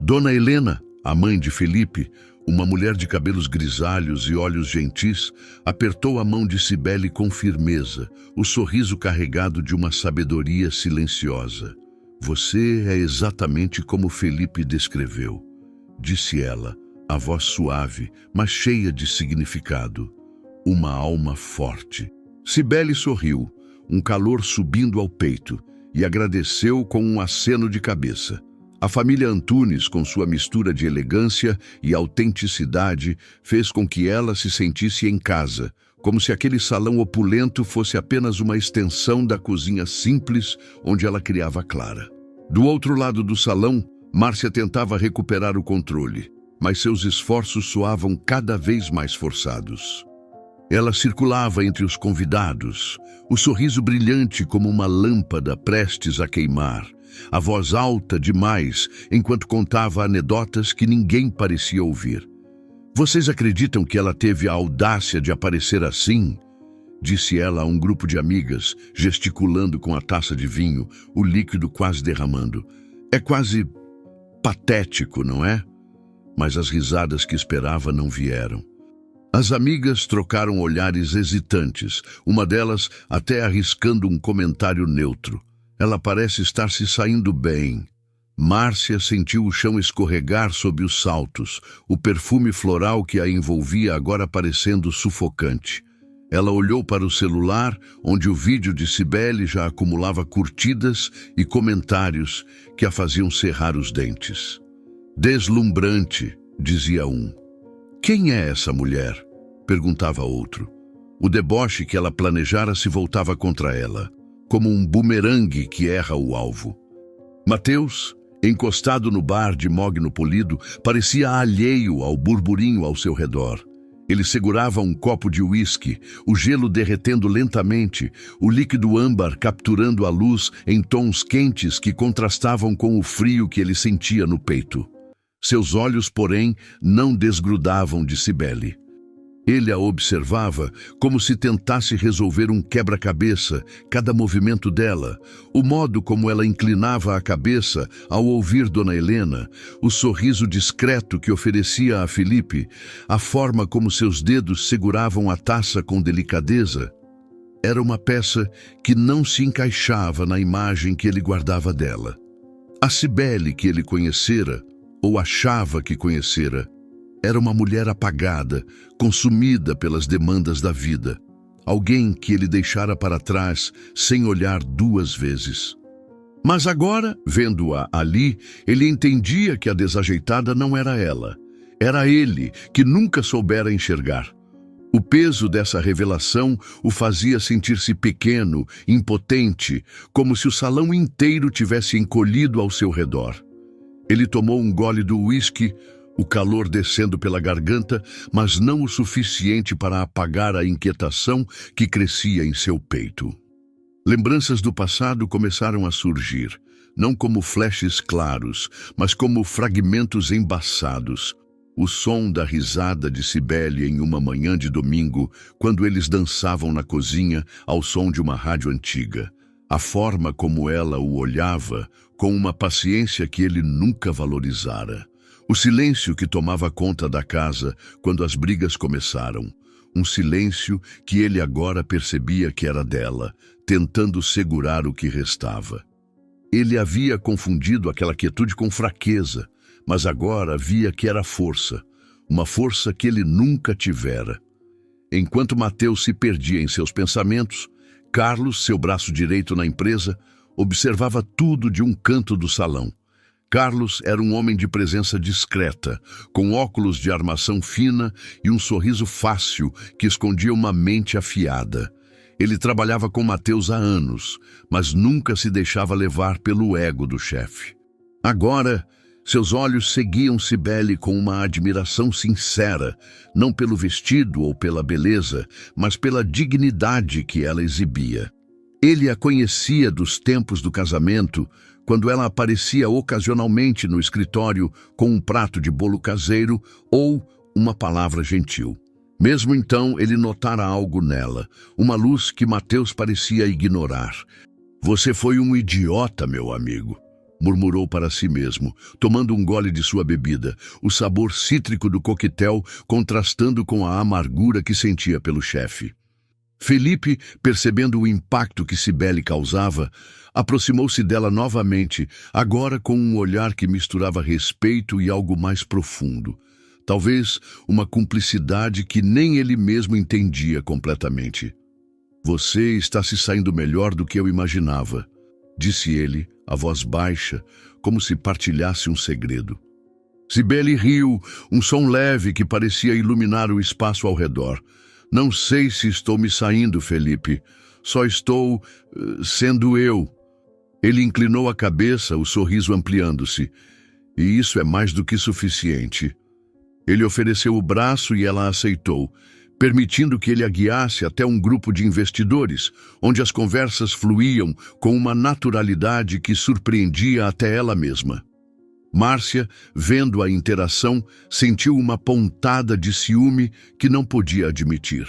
Dona Helena, a mãe de Felipe, uma mulher de cabelos grisalhos e olhos gentis, apertou a mão de Cibele com firmeza, o sorriso carregado de uma sabedoria silenciosa. Você é exatamente como Felipe descreveu, disse ela, a voz suave, mas cheia de significado. Uma alma forte. Cibele sorriu, um calor subindo ao peito, e agradeceu com um aceno de cabeça. A família Antunes, com sua mistura de elegância e autenticidade, fez com que ela se sentisse em casa, como se aquele salão opulento fosse apenas uma extensão da cozinha simples onde ela criava Clara. Do outro lado do salão, Márcia tentava recuperar o controle, mas seus esforços soavam cada vez mais forçados. Ela circulava entre os convidados, o sorriso brilhante como uma lâmpada prestes a queimar, a voz alta demais enquanto contava anedotas que ninguém parecia ouvir. "Vocês acreditam que ela teve a audácia de aparecer assim?" disse ela a um grupo de amigas, gesticulando com a taça de vinho, o líquido quase derramando. "É quase patético, não é?" Mas as risadas que esperava não vieram. As amigas trocaram olhares hesitantes, uma delas até arriscando um comentário neutro. "Ela parece estar se saindo bem." Márcia sentiu o chão escorregar sob os saltos, o perfume floral que a envolvia agora parecendo sufocante. Ela olhou para o celular, onde o vídeo de Cibele já acumulava curtidas e comentários que a faziam cerrar os dentes. "Deslumbrante", dizia um. "Quem é essa mulher?" perguntava outro. O deboche que ela planejara se voltava contra ela, como um bumerangue que erra o alvo. Mateus, encostado no bar de mogno polido, parecia alheio ao burburinho ao seu redor. Ele segurava um copo de uísque, o gelo derretendo lentamente, o líquido âmbar capturando a luz em tons quentes que contrastavam com o frio que ele sentia no peito. Seus olhos, porém, não desgrudavam de Cibele. Ele a observava como se tentasse resolver um quebra-cabeça, cada movimento dela, o modo como ela inclinava a cabeça ao ouvir Dona Helena, o sorriso discreto que oferecia a Felipe, a forma como seus dedos seguravam a taça com delicadeza. Era uma peça que não se encaixava na imagem que ele guardava dela. A Cibele que ele conhecera, ou achava que conhecera, era uma mulher apagada, consumida pelas demandas da vida. Alguém que ele deixara para trás sem olhar duas vezes. Mas agora, vendo-a ali, ele entendia que a desajeitada não era ela. Era ele que nunca soubera enxergar. O peso dessa revelação o fazia sentir-se pequeno, impotente, como se o salão inteiro tivesse encolhido ao seu redor. Ele tomou um gole do uísque, o calor descendo pela garganta, mas não o suficiente para apagar a inquietação que crescia em seu peito. Lembranças do passado começaram a surgir, não como flashes claros, mas como fragmentos embaçados. O som da risada de Cibele em uma manhã de domingo, quando eles dançavam na cozinha ao som de uma rádio antiga. A forma como ela o olhava, com uma paciência que ele nunca valorizara. O silêncio que tomava conta da casa quando as brigas começaram. Um silêncio que ele agora percebia que era dela, tentando segurar o que restava. Ele havia confundido aquela quietude com fraqueza, mas agora via que era força, uma força que ele nunca tivera. Enquanto Mateus se perdia em seus pensamentos, Carlos, seu braço direito na empresa, observava tudo de um canto do salão. Carlos era um homem de presença discreta, com óculos de armação fina e um sorriso fácil que escondia uma mente afiada. Ele trabalhava com Mateus há anos, mas nunca se deixava levar pelo ego do chefe. Agora, seus olhos seguiam Cibele com uma admiração sincera, não pelo vestido ou pela beleza, mas pela dignidade que ela exibia. Ele a conhecia dos tempos do casamento, quando ela aparecia ocasionalmente no escritório com um prato de bolo caseiro ou uma palavra gentil. Mesmo então, ele notara algo nela, uma luz que Mateus parecia ignorar. "Você foi um idiota, meu amigo", murmurou para si mesmo, tomando um gole de sua bebida, o sabor cítrico do coquetel contrastando com a amargura que sentia pelo chefe. Felipe, percebendo o impacto que Cibele causava, aproximou-se dela novamente, agora com um olhar que misturava respeito e algo mais profundo. Talvez uma cumplicidade que nem ele mesmo entendia completamente. "Você está se saindo melhor do que eu imaginava", disse ele, a voz baixa, como se partilhasse um segredo. Cibele riu, um som leve que parecia iluminar o espaço ao redor. Não sei se estou me saindo, Felipe. Só estou sendo eu. Ele inclinou a cabeça, o sorriso ampliando-se. E isso é mais do que suficiente. Ele ofereceu o braço e ela aceitou, permitindo que ele a guiasse até um grupo de investidores, onde as conversas fluíam com uma naturalidade que surpreendia até ela mesma. Márcia, vendo a interação, sentiu uma pontada de ciúme que não podia admitir.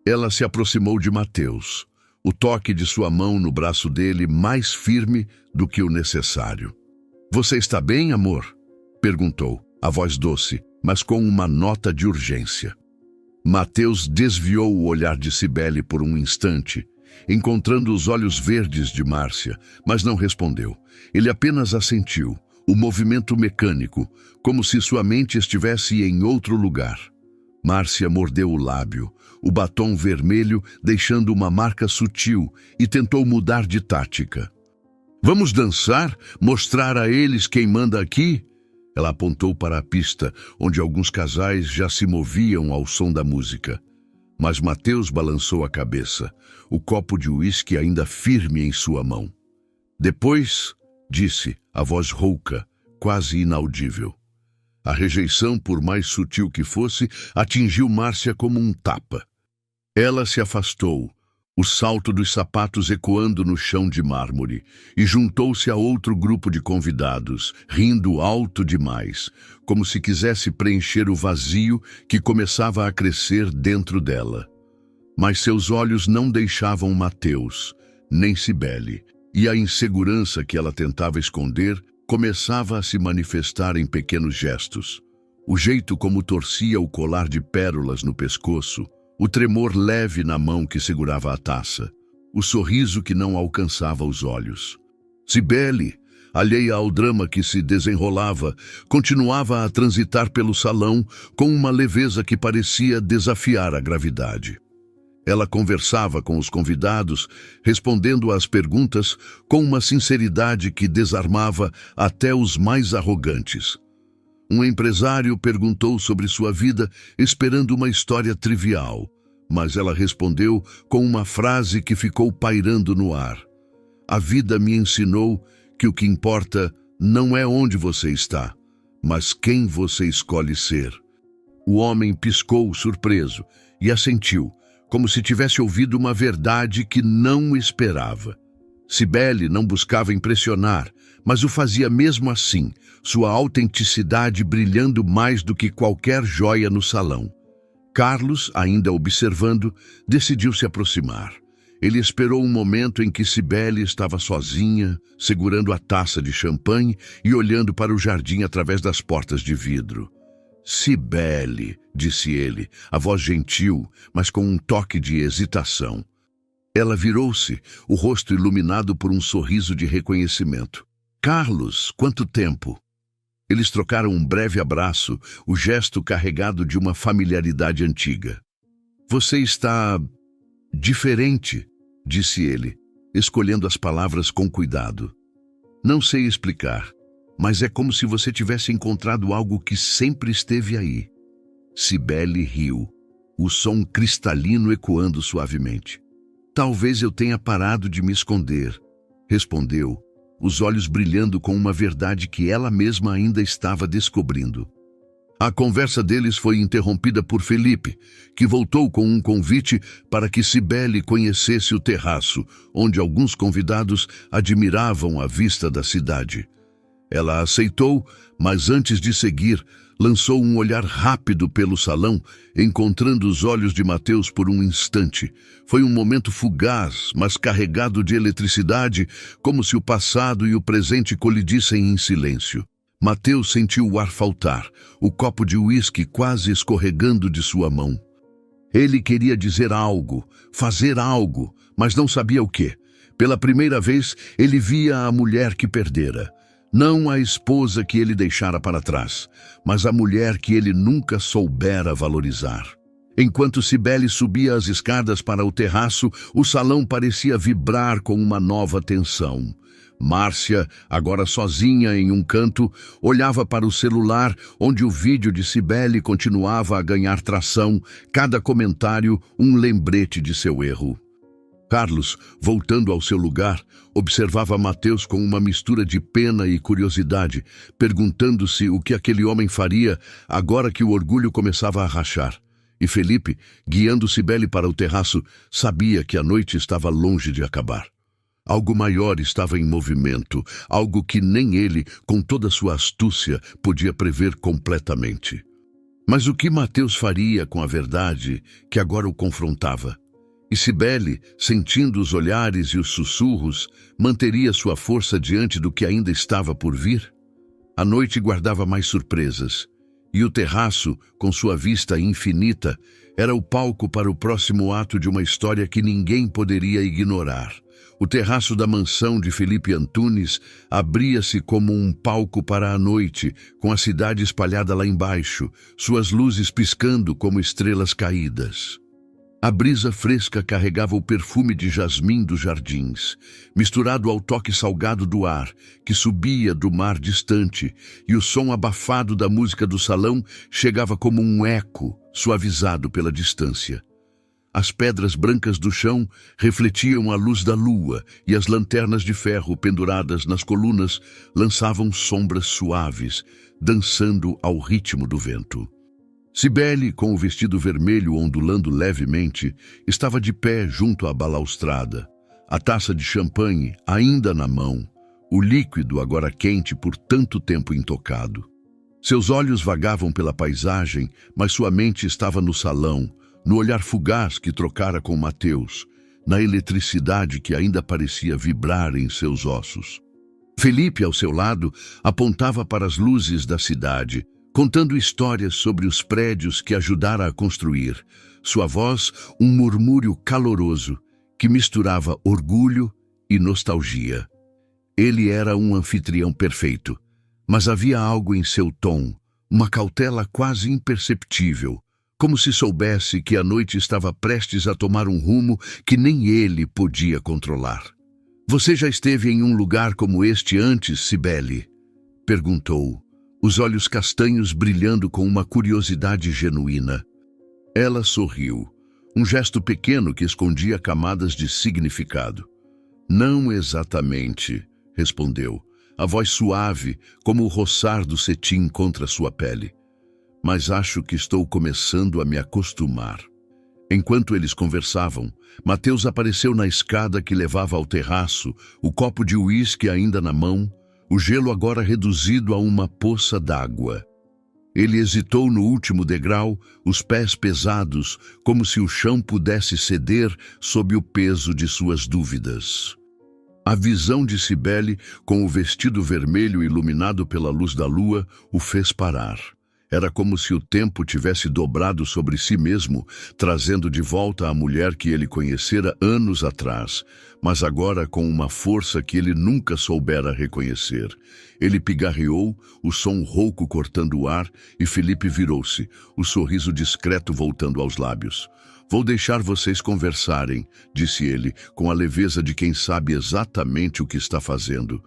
Ela se aproximou de Mateus, o toque de sua mão no braço dele mais firme do que o necessário. "Você está bem, amor?" perguntou, a voz doce, mas com uma nota de urgência. Mateus desviou o olhar de Cibele por um instante, encontrando os olhos verdes de Márcia, mas não respondeu. Ele apenas assentiu, o movimento mecânico, como se sua mente estivesse em outro lugar. Márcia mordeu o lábio, o batom vermelho deixando uma marca sutil, e tentou mudar de tática. "Vamos dançar? Mostrar a eles quem manda aqui?" Ela apontou para a pista, onde alguns casais já se moviam ao som da música. Mas Mateus balançou a cabeça, o copo de uísque ainda firme em sua mão. "Depois", disse, a voz rouca, quase inaudível. A rejeição, por mais sutil que fosse, atingiu Márcia como um tapa. Ela se afastou, o salto dos sapatos ecoando no chão de mármore, e juntou-se a outro grupo de convidados, rindo alto demais, como se quisesse preencher o vazio que começava a crescer dentro dela. Mas seus olhos não deixavam Mateus, nem Cibele, e a insegurança que ela tentava esconder começava a se manifestar em pequenos gestos. O jeito como torcia o colar de pérolas no pescoço, o tremor leve na mão que segurava a taça, o sorriso que não alcançava os olhos. Cibele, alheia ao drama que se desenrolava, continuava a transitar pelo salão com uma leveza que parecia desafiar a gravidade. Ela conversava com os convidados, respondendo às perguntas com uma sinceridade que desarmava até os mais arrogantes. Um empresário perguntou sobre sua vida, esperando uma história trivial, mas ela respondeu com uma frase que ficou pairando no ar. "A vida me ensinou que o que importa não é onde você está, mas quem você escolhe ser." O homem piscou surpreso e assentiu, como se tivesse ouvido uma verdade que não esperava. Cibele não buscava impressionar, mas o fazia mesmo assim, sua autenticidade brilhando mais do que qualquer joia no salão. Carlos, ainda observando, decidiu se aproximar. Ele esperou um momento em que Cibele estava sozinha, segurando a taça de champanhe e olhando para o jardim através das portas de vidro. "Cibele", disse ele, a voz gentil, mas com um toque de hesitação. Ela virou-se, o rosto iluminado por um sorriso de reconhecimento. "Carlos, quanto tempo?" Eles trocaram um breve abraço, o gesto carregado de uma familiaridade antiga. "Você está diferente", disse ele, escolhendo as palavras com cuidado. "Não sei explicar, mas é como se você tivesse encontrado algo que sempre esteve aí." Cibele riu, o som cristalino ecoando suavemente. "Talvez eu tenha parado de me esconder", respondeu, os olhos brilhando com uma verdade que ela mesma ainda estava descobrindo. A conversa deles foi interrompida por Felipe, que voltou com um convite para que Cibele conhecesse o terraço, onde alguns convidados admiravam a vista da cidade. Ela aceitou, mas antes de seguir, lançou um olhar rápido pelo salão, encontrando os olhos de Mateus por um instante. Foi um momento fugaz, mas carregado de eletricidade, como se o passado e o presente colidissem em silêncio. Mateus sentiu o ar faltar, o copo de uísque quase escorregando de sua mão. Ele queria dizer algo, fazer algo, mas não sabia o quê. Pela primeira vez, ele via a mulher que perdera. Não a esposa que ele deixara para trás, mas a mulher que ele nunca soubera valorizar. Enquanto Cibele subia as escadas para o terraço, o salão parecia vibrar com uma nova tensão. Márcia, agora sozinha em um canto, olhava para o celular, onde o vídeo de Cibele continuava a ganhar tração, cada comentário um lembrete de seu erro. Carlos, voltando ao seu lugar, observava Mateus com uma mistura de pena e curiosidade, perguntando-se o que aquele homem faria agora que o orgulho começava a rachar. E Felipe, guiando Cibele para o terraço, sabia que a noite estava longe de acabar. Algo maior estava em movimento, algo que nem ele, com toda sua astúcia, podia prever completamente. Mas o que Mateus faria com a verdade que agora o confrontava? E Cibele, sentindo os olhares e os sussurros, manteria sua força diante do que ainda estava por vir? A noite guardava mais surpresas, e o terraço, com sua vista infinita, era o palco para o próximo ato de uma história que ninguém poderia ignorar. O terraço da mansão de Felipe Antunes abria-se como um palco para a noite, com a cidade espalhada lá embaixo, suas luzes piscando como estrelas caídas. A brisa fresca carregava o perfume de jasmim dos jardins, misturado ao toque salgado do ar, que subia do mar distante, e o som abafado da música do salão chegava como um eco, suavizado pela distância. As pedras brancas do chão refletiam a luz da lua, e as lanternas de ferro penduradas nas colunas lançavam sombras suaves, dançando ao ritmo do vento. Cibele, com o vestido vermelho ondulando levemente, estava de pé junto à balaustrada, a taça de champanhe ainda na mão, o líquido agora quente por tanto tempo intocado. Seus olhos vagavam pela paisagem, mas sua mente estava no salão, no olhar fugaz que trocara com Mateus, na eletricidade que ainda parecia vibrar em seus ossos. Felipe, ao seu lado, apontava para as luzes da cidade, contando histórias sobre os prédios que ajudara a construir, sua voz um murmúrio caloroso que misturava orgulho e nostalgia. Ele era um anfitrião perfeito, mas havia algo em seu tom, uma cautela quase imperceptível, como se soubesse que a noite estava prestes a tomar um rumo que nem ele podia controlar. "Você já esteve em um lugar como este antes, Cibele?" perguntou, os olhos castanhos brilhando com uma curiosidade genuína. Ela sorriu, um gesto pequeno que escondia camadas de significado. "Não exatamente", respondeu, a voz suave como o roçar do cetim contra sua pele. "Mas acho que estou começando a me acostumar." Enquanto eles conversavam, Mateus apareceu na escada que levava ao terraço, o copo de uísque ainda na mão, o gelo agora reduzido a uma poça d'água. Ele hesitou no último degrau, os pés pesados, como se o chão pudesse ceder sob o peso de suas dúvidas. A visão de Cibele, com o vestido vermelho iluminado pela luz da lua, o fez parar. Era como se o tempo tivesse dobrado sobre si mesmo, trazendo de volta a mulher que ele conhecera anos atrás, mas agora com uma força que ele nunca soubera reconhecer. Ele pigarreou, o som rouco cortando o ar, e Felipe virou-se, o sorriso discreto voltando aos lábios. "Vou deixar vocês conversarem", disse ele, com a leveza de quem sabe exatamente o que está fazendo.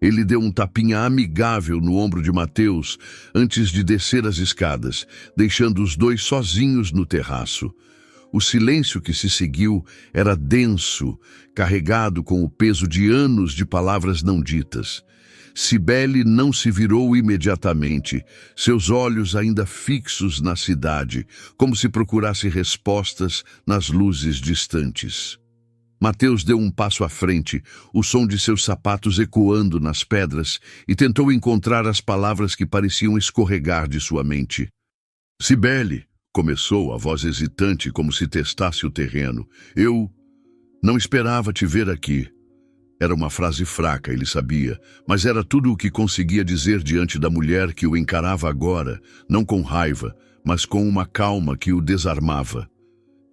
Ele deu um tapinha amigável no ombro de Mateus antes de descer as escadas, deixando os dois sozinhos no terraço. O silêncio que se seguiu era denso, carregado com o peso de anos de palavras não ditas. Cibele não se virou imediatamente, seus olhos ainda fixos na cidade, como se procurasse respostas nas luzes distantes. Mateus deu um passo à frente, o som de seus sapatos ecoando nas pedras, e tentou encontrar as palavras que pareciam escorregar de sua mente. "Cibele", começou, a voz hesitante como se testasse o terreno. "Eu não esperava te ver aqui." Era uma frase fraca, ele sabia, mas era tudo o que conseguia dizer diante da mulher que o encarava agora, não com raiva, mas com uma calma que o desarmava.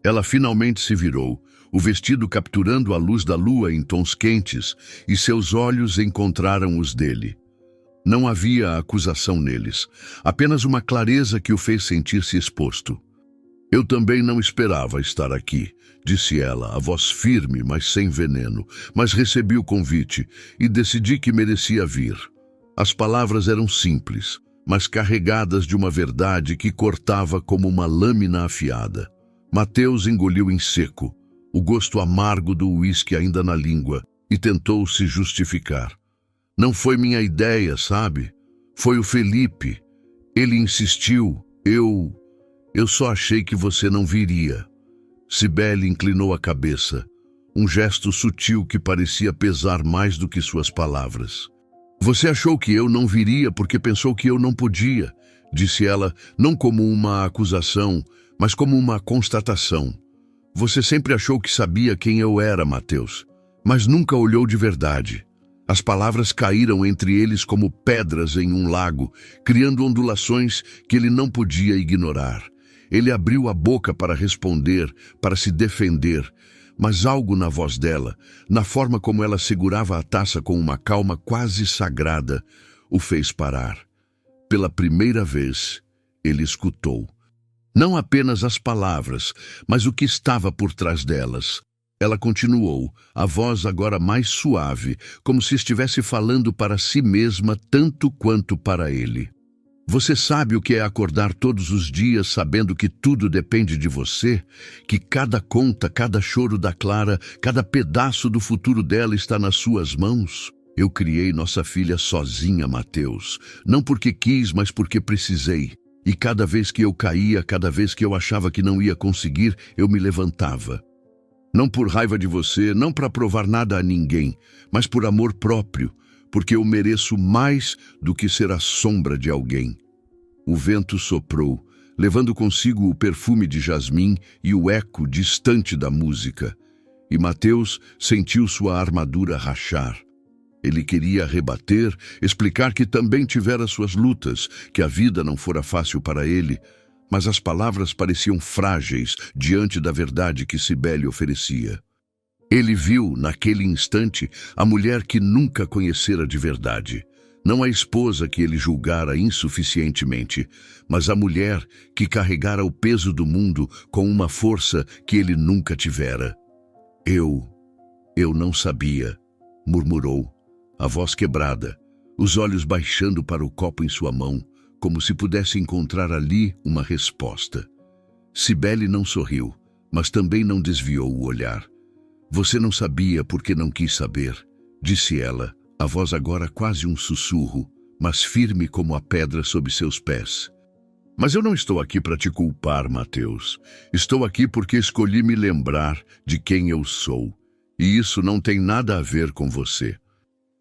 Ela finalmente se virou, o vestido capturando a luz da lua em tons quentes, e seus olhos encontraram os dele. Não havia acusação neles, apenas uma clareza que o fez sentir-se exposto. Eu também não esperava estar aqui, disse ela, a voz firme, mas sem veneno. Mas recebi o convite e decidi que merecia vir. As palavras eram simples, mas carregadas de uma verdade que cortava como uma lâmina afiada. Mateus engoliu em seco, o gosto amargo do uísque ainda na língua, e tentou se justificar. Não foi minha ideia, sabe? Foi o Felipe. Ele insistiu. Eu só achei que você não viria. Cibele inclinou a cabeça, um gesto sutil que parecia pesar mais do que suas palavras. Você achou que eu não viria porque pensou que eu não podia, disse ela, não como uma acusação, mas como uma constatação. Você sempre achou que sabia quem eu era, Mateus, mas nunca olhou de verdade. As palavras caíram entre eles como pedras em um lago, criando ondulações que ele não podia ignorar. Ele abriu a boca para responder, para se defender, mas algo na voz dela, na forma como ela segurava a taça com uma calma quase sagrada, o fez parar. Pela primeira vez, ele escutou. Não apenas as palavras, mas o que estava por trás delas. Ela continuou, a voz agora mais suave, como se estivesse falando para si mesma tanto quanto para ele. Você sabe o que é acordar todos os dias sabendo que tudo depende de você? Que cada conta, cada choro da Clara, cada pedaço do futuro dela está nas suas mãos? Eu criei nossa filha sozinha, Mateus. Não porque quis, mas porque precisei. E cada vez que eu caía, cada vez que eu achava que não ia conseguir, eu me levantava. Não por raiva de você, não para provar nada a ninguém, mas por amor próprio, porque eu mereço mais do que ser a sombra de alguém. O vento soprou, levando consigo o perfume de jasmim e o eco distante da música. E Mateus sentiu sua armadura rachar. Ele queria rebater, explicar que também tivera suas lutas, que a vida não fora fácil para ele, mas as palavras pareciam frágeis diante da verdade que Cibele oferecia. Ele viu, naquele instante, a mulher que nunca conhecera de verdade. Não a esposa que ele julgara insuficientemente, mas a mulher que carregara o peso do mundo com uma força que ele nunca tivera. Eu não sabia, murmurou, a voz quebrada, os olhos baixando para o copo em sua mão, como se pudesse encontrar ali uma resposta. Cibele não sorriu, mas também não desviou o olhar. Você não sabia porque não quis saber, disse ela, a voz agora quase um sussurro, mas firme como a pedra sob seus pés. Mas eu não estou aqui para te culpar, Mateus. Estou aqui porque escolhi me lembrar de quem eu sou. E isso não tem nada a ver com você.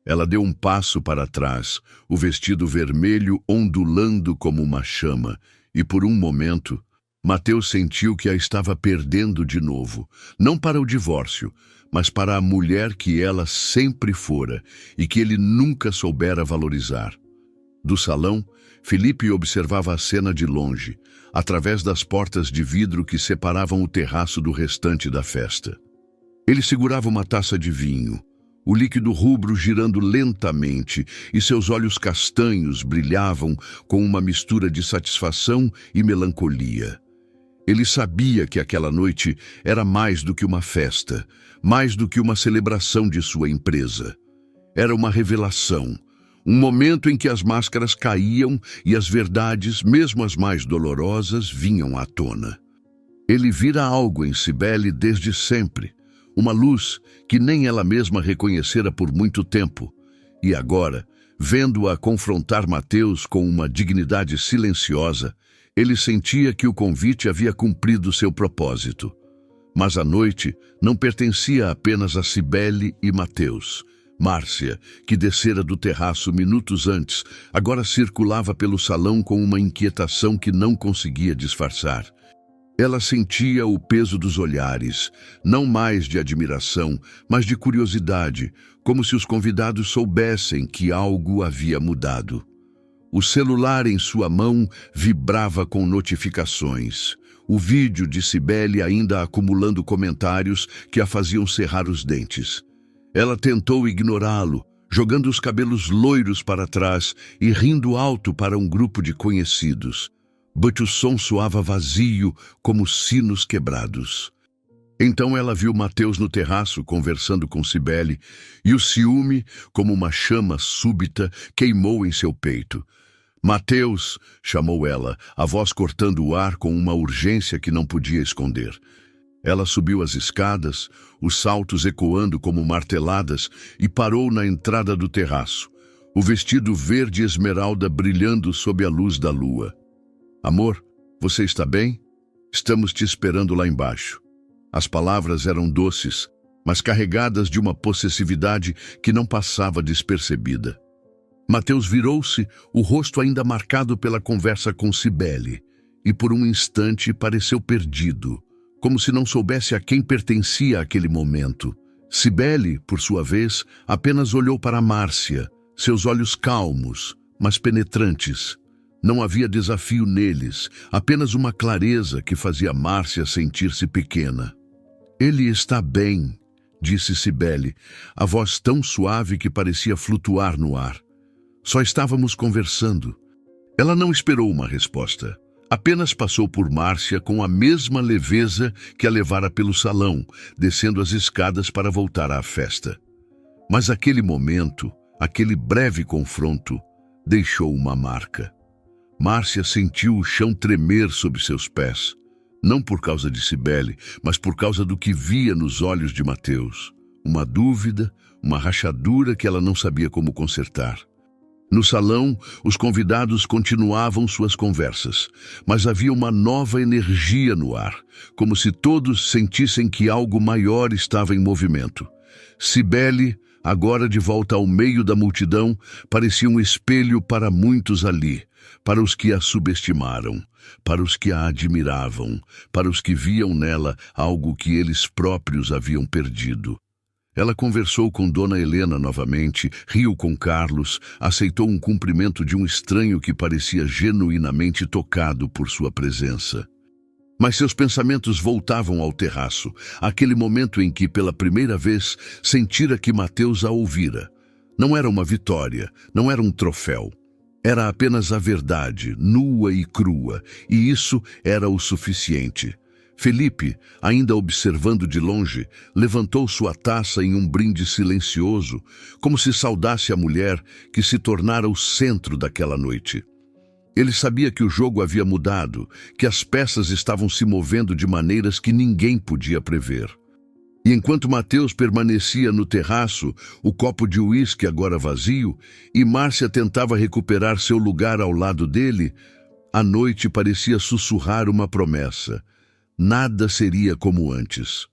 Ela deu um passo para trás, o vestido vermelho ondulando como uma chama, e por um momento, Mateus sentiu que a estava perdendo de novo, não para o divórcio, mas para a mulher que ela sempre fora e que ele nunca soubera valorizar. Do salão, Felipe observava a cena de longe, através das portas de vidro que separavam o terraço do restante da festa. Ele segurava uma taça de vinho, o líquido rubro girando lentamente, e seus olhos castanhos brilhavam com uma mistura de satisfação e melancolia. Ele sabia que aquela noite era mais do que uma festa, mais do que uma celebração de sua empresa. Era uma revelação, um momento em que as máscaras caíam e as verdades, mesmo as mais dolorosas, vinham à tona. Ele vira algo em Cibele desde sempre, uma luz que nem ela mesma reconhecera por muito tempo. E agora, vendo-a confrontar Mateus com uma dignidade silenciosa, ele sentia que o convite havia cumprido seu propósito. Mas a noite não pertencia apenas a Cibele e Mateus. Márcia, que descera do terraço minutos antes, agora circulava pelo salão com uma inquietação que não conseguia disfarçar. Ela sentia o peso dos olhares, não mais de admiração, mas de curiosidade, como se os convidados soubessem que algo havia mudado. O celular em sua mão vibrava com notificações. O vídeo de Cibele ainda acumulando comentários que a faziam cerrar os dentes. Ela tentou ignorá-lo, jogando os cabelos loiros para trás e rindo alto para um grupo de conhecidos. but o som soava vazio como sinos quebrados. Então ela viu Mateus no terraço conversando com Cibele, e o ciúme, como uma chama súbita, queimou em seu peito. Mateus, chamou ela, a voz cortando o ar com uma urgência que não podia esconder. Ela subiu as escadas, os saltos ecoando como marteladas, e parou na entrada do terraço, o vestido verde esmeralda brilhando sob a luz da lua. Amor, você está bem? Estamos te esperando lá embaixo. As palavras eram doces, mas carregadas de uma possessividade que não passava despercebida. Mateus virou-se, o rosto ainda marcado pela conversa com Cibele, e por um instante pareceu perdido, como se não soubesse a quem pertencia aquele momento. Cibele, por sua vez, apenas olhou para Márcia, seus olhos calmos, mas penetrantes. Não havia desafio neles, apenas uma clareza que fazia Márcia sentir-se pequena. Ele está bem, disse Cibele, a voz tão suave que parecia flutuar no ar. Só estávamos conversando. Ela não esperou uma resposta. Apenas passou por Márcia com a mesma leveza que a levara pelo salão, descendo as escadas para voltar à festa. Mas aquele momento, aquele breve confronto, deixou uma marca. Márcia sentiu o chão tremer sob seus pés. Não por causa de Cibele, mas por causa do que via nos olhos de Mateus. Uma dúvida, uma rachadura que ela não sabia como consertar. No salão, os convidados continuavam suas conversas, mas havia uma nova energia no ar, como se todos sentissem que algo maior estava em movimento. Cibele, agora de volta ao meio da multidão, parecia um espelho para muitos ali, para os que a subestimaram, para os que a admiravam, para os que viam nela algo que eles próprios haviam perdido. Ela conversou com Dona Helena novamente, riu com Carlos, aceitou um cumprimento de um estranho que parecia genuinamente tocado por sua presença. Mas seus pensamentos voltavam ao terraço, aquele momento em que, pela primeira vez, sentira que Mateus a ouvira. Não era uma vitória, não era um troféu. Era apenas a verdade, nua e crua, e isso era o suficiente. Felipe, ainda observando de longe, levantou sua taça em um brinde silencioso, como se saudasse a mulher que se tornara o centro daquela noite. Ele sabia que o jogo havia mudado, que as peças estavam se movendo de maneiras que ninguém podia prever. E enquanto Mateus permanecia no terraço, o copo de uísque agora vazio, e Márcia tentava recuperar seu lugar ao lado dele, a noite parecia sussurrar uma promessa. Nada seria como antes.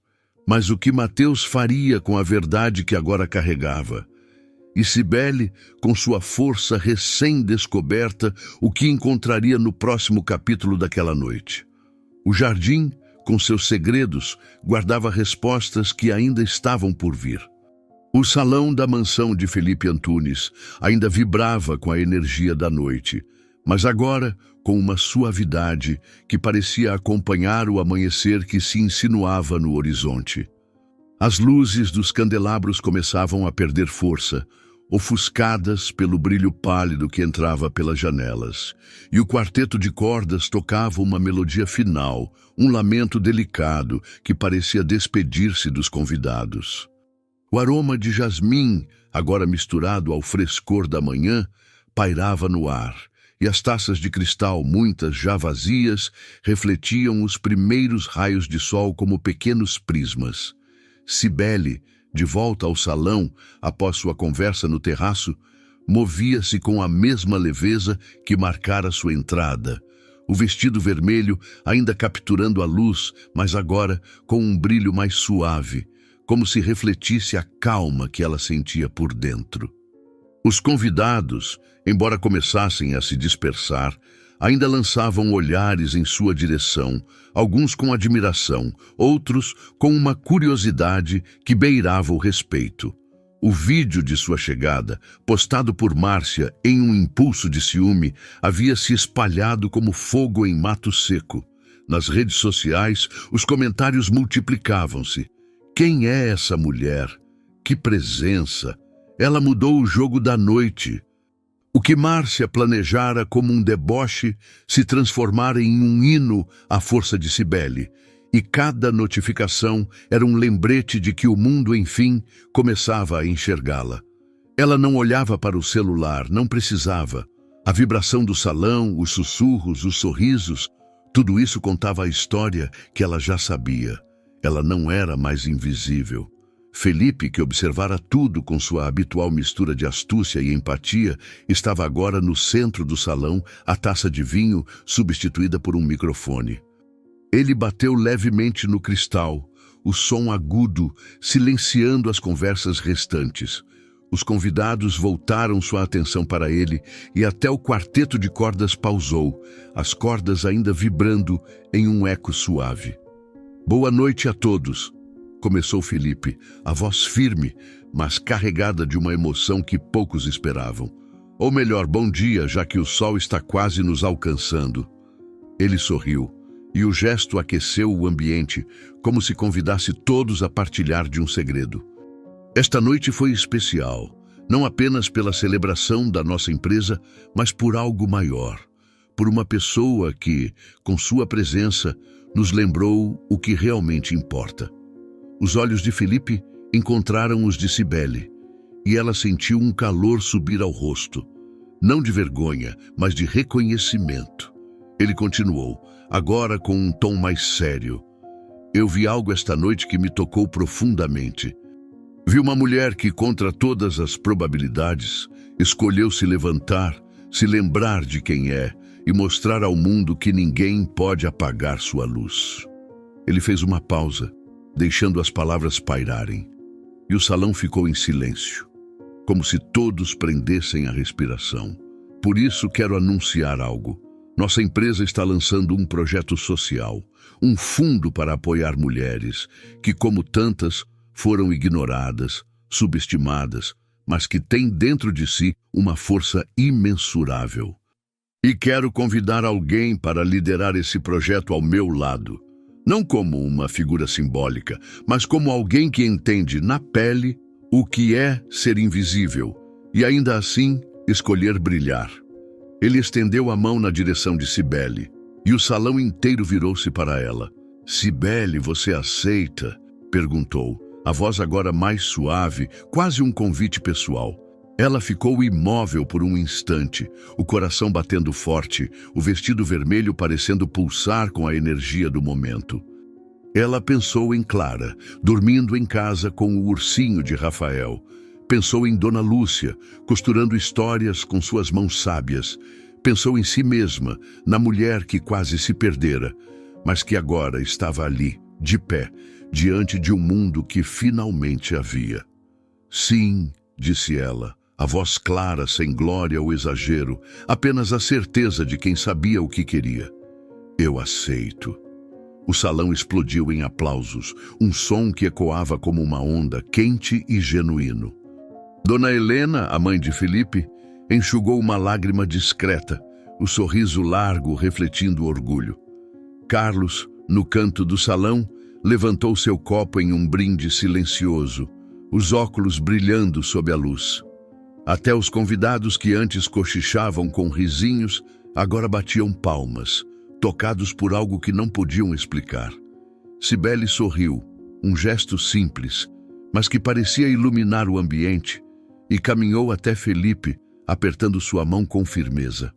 Mas o que Mateus faria com a verdade que agora carregava? E Cibele, com sua força recém-descoberta, o que encontraria no próximo capítulo daquela noite? O jardim, com seus segredos, guardava respostas que ainda estavam por vir. O salão da mansão de Felipe Antunes ainda vibrava com a energia da noite, mas agora com uma suavidade que parecia acompanhar o amanhecer que se insinuava no horizonte. As luzes dos candelabros começavam a perder força, ofuscadas pelo brilho pálido que entrava pelas janelas, e o quarteto de cordas tocava uma melodia final, um lamento delicado que parecia despedir-se dos convidados. O aroma de jasmim, agora misturado ao frescor da manhã, pairava no ar, e as taças de cristal, muitas já vazias, refletiam os primeiros raios de sol como pequenos prismas. Cibele, de volta ao salão, após sua conversa no terraço, movia-se com a mesma leveza que marcara sua entrada. O vestido vermelho ainda capturando a luz, mas agora com um brilho mais suave, como se refletisse a calma que ela sentia por dentro. Os convidados, embora começassem a se dispersar, ainda lançavam olhares em sua direção, alguns com admiração, outros com uma curiosidade que beirava o respeito. O vídeo de sua chegada, postado por Márcia em um impulso de ciúme, havia se espalhado como fogo em mato seco. Nas redes sociais, os comentários multiplicavam-se. Quem é essa mulher? Que presença! Ela mudou o jogo da noite. O que Márcia planejara como um deboche se transformara em um hino à força de Cibele, e cada notificação era um lembrete de que o mundo, enfim, começava a enxergá-la. Ela não olhava para o celular, não precisava. A vibração do salão, os sussurros, os sorrisos, tudo isso contava a história que ela já sabia. Ela não era mais invisível. Felipe, que observara tudo com sua habitual mistura de astúcia e empatia, estava agora no centro do salão, a taça de vinho substituída por um microfone. Ele bateu levemente no cristal, o som agudo, silenciando as conversas restantes. Os convidados voltaram sua atenção para ele e até o quarteto de cordas pausou, as cordas ainda vibrando em um eco suave. Boa noite a todos, começou Felipe, a voz firme, mas carregada de uma emoção que poucos esperavam. Ou melhor, bom dia, já que o sol está quase nos alcançando. Ele sorriu, e o gesto aqueceu o ambiente, como se convidasse todos a partilhar de um segredo. Esta noite foi especial, não apenas pela celebração da nossa empresa, mas por algo maior, por uma pessoa que, com sua presença, nos lembrou o que realmente importa. Os olhos de Felipe encontraram os de Cibele, e ela sentiu um calor subir ao rosto, não de vergonha, mas de reconhecimento. Ele continuou, agora com um tom mais sério. Eu vi algo esta noite que me tocou profundamente. Vi uma mulher que, contra todas as probabilidades, escolheu se levantar, se lembrar de quem é e mostrar ao mundo que ninguém pode apagar sua luz. Ele fez uma pausa, deixando as palavras pairarem, e o salão ficou em silêncio, como se todos prendessem a respiração. Por isso quero anunciar algo. Nossa empresa está lançando um projeto social, um fundo para apoiar mulheres que, como tantas, foram ignoradas, subestimadas, mas que têm dentro de si uma força imensurável. E quero convidar alguém para liderar esse projeto ao meu lado. Não como uma figura simbólica, mas como alguém que entende na pele o que é ser invisível e ainda assim escolher brilhar. Ele estendeu a mão na direção de Cibele e o salão inteiro virou-se para ela. Cibele, você aceita? Perguntou, a voz agora mais suave, quase um convite pessoal. Ela ficou imóvel por um instante, o coração batendo forte, o vestido vermelho parecendo pulsar com a energia do momento. Ela pensou em Clara, dormindo em casa com o ursinho de Rafael. Pensou em Dona Lúcia, costurando histórias com suas mãos sábias. Pensou em si mesma, na mulher que quase se perdera, mas que agora estava ali, de pé, diante de um mundo que finalmente havia. Sim, disse ela. A voz clara, sem glória ou exagero, apenas a certeza de quem sabia o que queria. Eu aceito. O salão explodiu em aplausos, um som que ecoava como uma onda, quente e genuíno. Dona Helena, a mãe de Felipe, enxugou uma lágrima discreta, o sorriso largo refletindo orgulho. Carlos, no canto do salão, levantou seu copo em um brinde silencioso, os óculos brilhando sob a luz. Até os convidados que antes cochichavam com risinhos, agora batiam palmas, tocados por algo que não podiam explicar. Cibele sorriu, um gesto simples, mas que parecia iluminar o ambiente, e caminhou até Felipe, apertando sua mão com firmeza.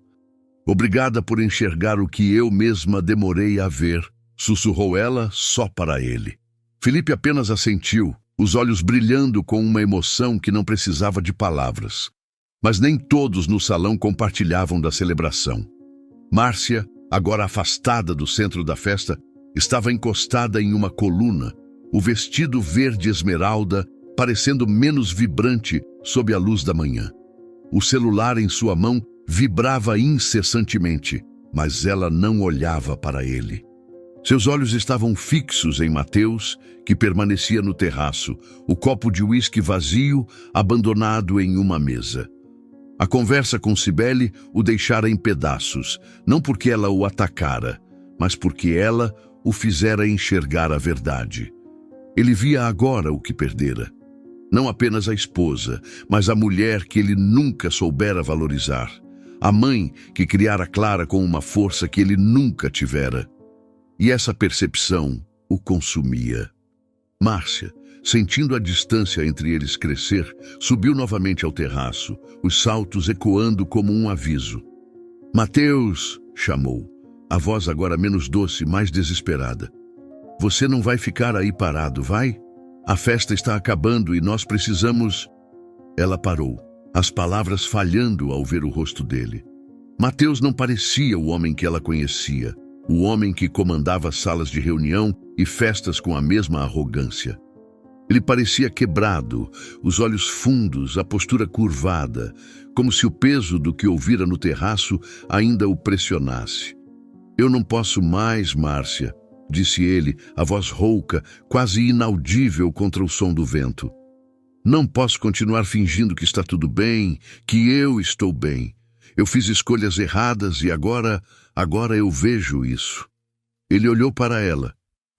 Obrigada por enxergar o que eu mesma demorei a ver, sussurrou ela só para ele. Felipe apenas assentiu, os olhos brilhando com uma emoção que não precisava de palavras. Mas nem todos no salão compartilhavam da celebração. Márcia, agora afastada do centro da festa, estava encostada em uma coluna, o vestido verde esmeralda parecendo menos vibrante sob a luz da manhã. O celular em sua mão vibrava incessantemente, mas ela não olhava para ele. Seus olhos estavam fixos em Mateus, que permanecia no terraço, o copo de uísque vazio, abandonado em uma mesa. A conversa com Cibele o deixara em pedaços, não porque ela o atacara, mas porque ela o fizera enxergar a verdade. Ele via agora o que perdera. Não apenas a esposa, mas a mulher que ele nunca soubera valorizar. A mãe que criara Clara com uma força que ele nunca tivera. E essa percepção o consumia. Márcia, sentindo a distância entre eles crescer, subiu novamente ao terraço, os saltos ecoando como um aviso. "Mateus!" chamou, a voz agora menos doce, mais desesperada. "Você não vai ficar aí parado, vai? A festa está acabando e nós precisamos..." Ela parou, as palavras falhando ao ver o rosto dele. Mateus não parecia o homem que ela conhecia, o homem que comandava salas de reunião e festas com a mesma arrogância. Ele parecia quebrado, os olhos fundos, a postura curvada, como se o peso do que ouvira no terraço ainda o pressionasse. "Eu não posso mais, Márcia", disse ele, a voz rouca, quase inaudível contra o som do vento. "Não posso continuar fingindo que está tudo bem, que eu estou bem. Eu fiz escolhas erradas e agora eu vejo isso." Ele olhou para ela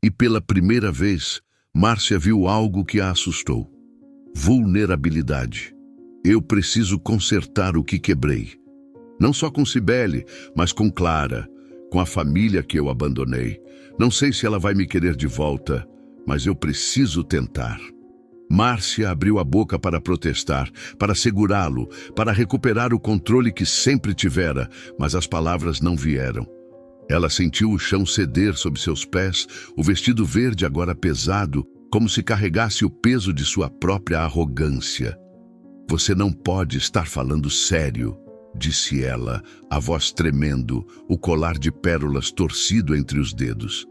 e, pela primeira vez, Márcia viu algo que a assustou. Vulnerabilidade. "Eu preciso consertar o que quebrei. Não só com Cibele, mas com Clara, com a família que eu abandonei. Não sei se ela vai me querer de volta, mas eu preciso tentar." Márcia abriu a boca para protestar, para segurá-lo, para recuperar o controle que sempre tivera, mas as palavras não vieram. Ela sentiu o chão ceder sob seus pés, o vestido verde agora pesado, como se carregasse o peso de sua própria arrogância. "Você não pode estar falando sério", disse ela, a voz tremendo, o colar de pérolas torcido entre os dedos.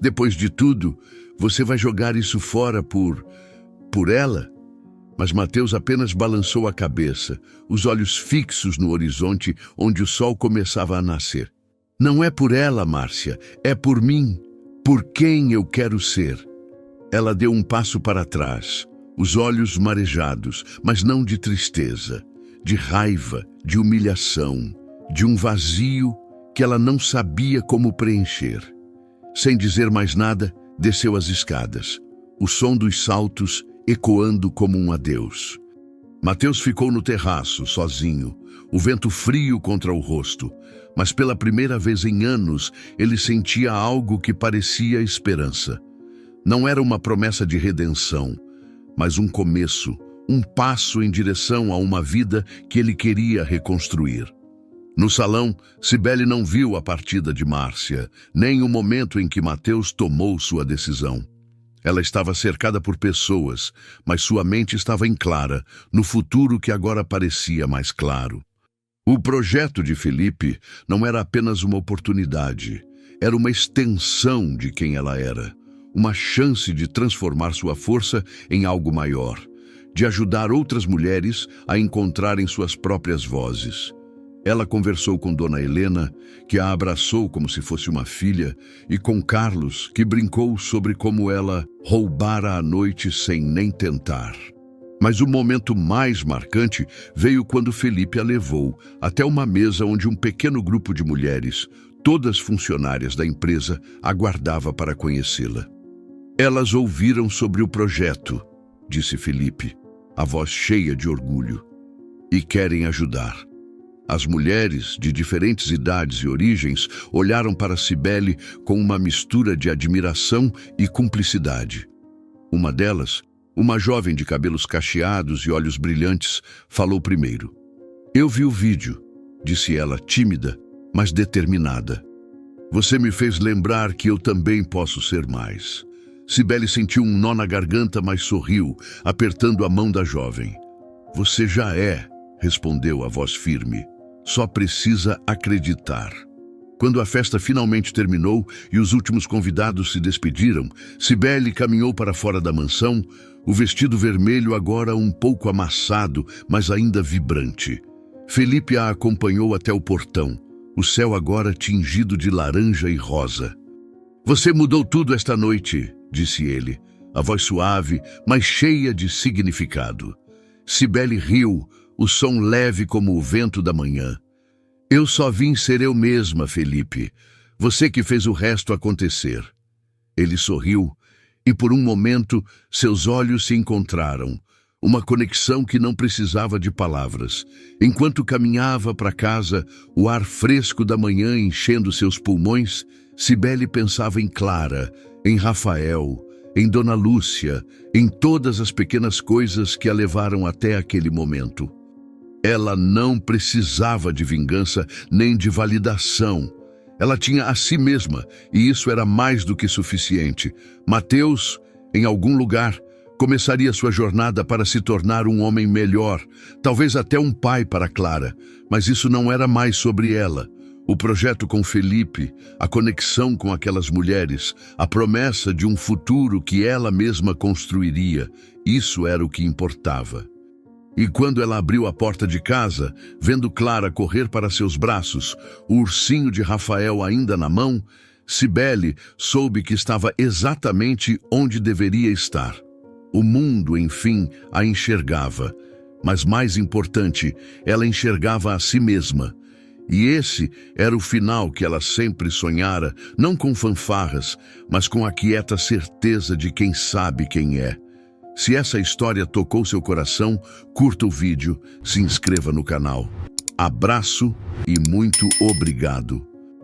"Depois de tudo, você vai jogar isso fora por ela?" Mas Mateus apenas balançou a cabeça, os olhos fixos no horizonte onde o sol começava a nascer. "Não é por ela, Márcia, é por mim, por quem eu quero ser." Ela deu um passo para trás, os olhos marejados, mas não de tristeza, de raiva, de humilhação, de um vazio que ela não sabia como preencher. Sem dizer mais nada, desceu as escadas, o som dos saltos ecoando como um adeus. Mateus ficou no terraço, sozinho, o vento frio contra o rosto, mas pela primeira vez em anos ele sentia algo que parecia esperança. Não era uma promessa de redenção, mas um começo, um passo em direção a uma vida que ele queria reconstruir. No salão, Cibele não viu a partida de Márcia, nem o momento em que Mateus tomou sua decisão. Ela estava cercada por pessoas, mas sua mente estava em Clara, no futuro que agora parecia mais claro. O projeto de Felipe não era apenas uma oportunidade, era uma extensão de quem ela era, uma chance de transformar sua força em algo maior, de ajudar outras mulheres a encontrarem suas próprias vozes. Ela conversou com Dona Helena, que a abraçou como se fosse uma filha, e com Carlos, que brincou sobre como ela roubara a noite sem nem tentar. Mas o momento mais marcante veio quando Felipe a levou até uma mesa onde um pequeno grupo de mulheres, todas funcionárias da empresa, aguardava para conhecê-la. "Elas ouviram sobre o projeto", disse Felipe, a voz cheia de orgulho, "e querem ajudar." As mulheres, de diferentes idades e origens, olharam para Cibele com uma mistura de admiração e cumplicidade. Uma delas, uma jovem de cabelos cacheados e olhos brilhantes, falou primeiro. "Eu vi o vídeo", disse ela, tímida, mas determinada. "Você me fez lembrar que eu também posso ser mais." Cibele sentiu um nó na garganta, mas sorriu, apertando a mão da jovem. "Você já é", respondeu a voz firme. "Só precisa acreditar." Quando a festa finalmente terminou e os últimos convidados se despediram, Cibele caminhou para fora da mansão, o vestido vermelho agora um pouco amassado, mas ainda vibrante. Felipe a acompanhou até o portão, o céu agora tingido de laranja e rosa. "Você mudou tudo esta noite", disse ele, a voz suave, mas cheia de significado. Cibele riu, o som leve como o vento da manhã. "Eu só vim ser eu mesma, Felipe. Você que fez o resto acontecer." Ele sorriu e por um momento seus olhos se encontraram, uma conexão que não precisava de palavras. Enquanto caminhava para casa, o ar fresco da manhã enchendo seus pulmões, Cibele pensava em Clara, em Rafael, em Dona Lúcia, em todas as pequenas coisas que a levaram até aquele momento. Ela não precisava de vingança nem de validação. Ela tinha a si mesma, e isso era mais do que suficiente. Mateus, em algum lugar, começaria sua jornada para se tornar um homem melhor, talvez até um pai para Clara, mas isso não era mais sobre ela. O projeto com Felipe, a conexão com aquelas mulheres, a promessa de um futuro que ela mesma construiria, isso era o que importava. E quando ela abriu a porta de casa, vendo Clara correr para seus braços, o ursinho de Rafael ainda na mão, Cibele soube que estava exatamente onde deveria estar. O mundo, enfim, a enxergava, mas mais importante, ela enxergava a si mesma. E esse era o final que ela sempre sonhara, não com fanfarras, mas com a quieta certeza de quem sabe quem é. Se essa história tocou seu coração, curta o vídeo, se inscreva no canal. Abraço e muito obrigado.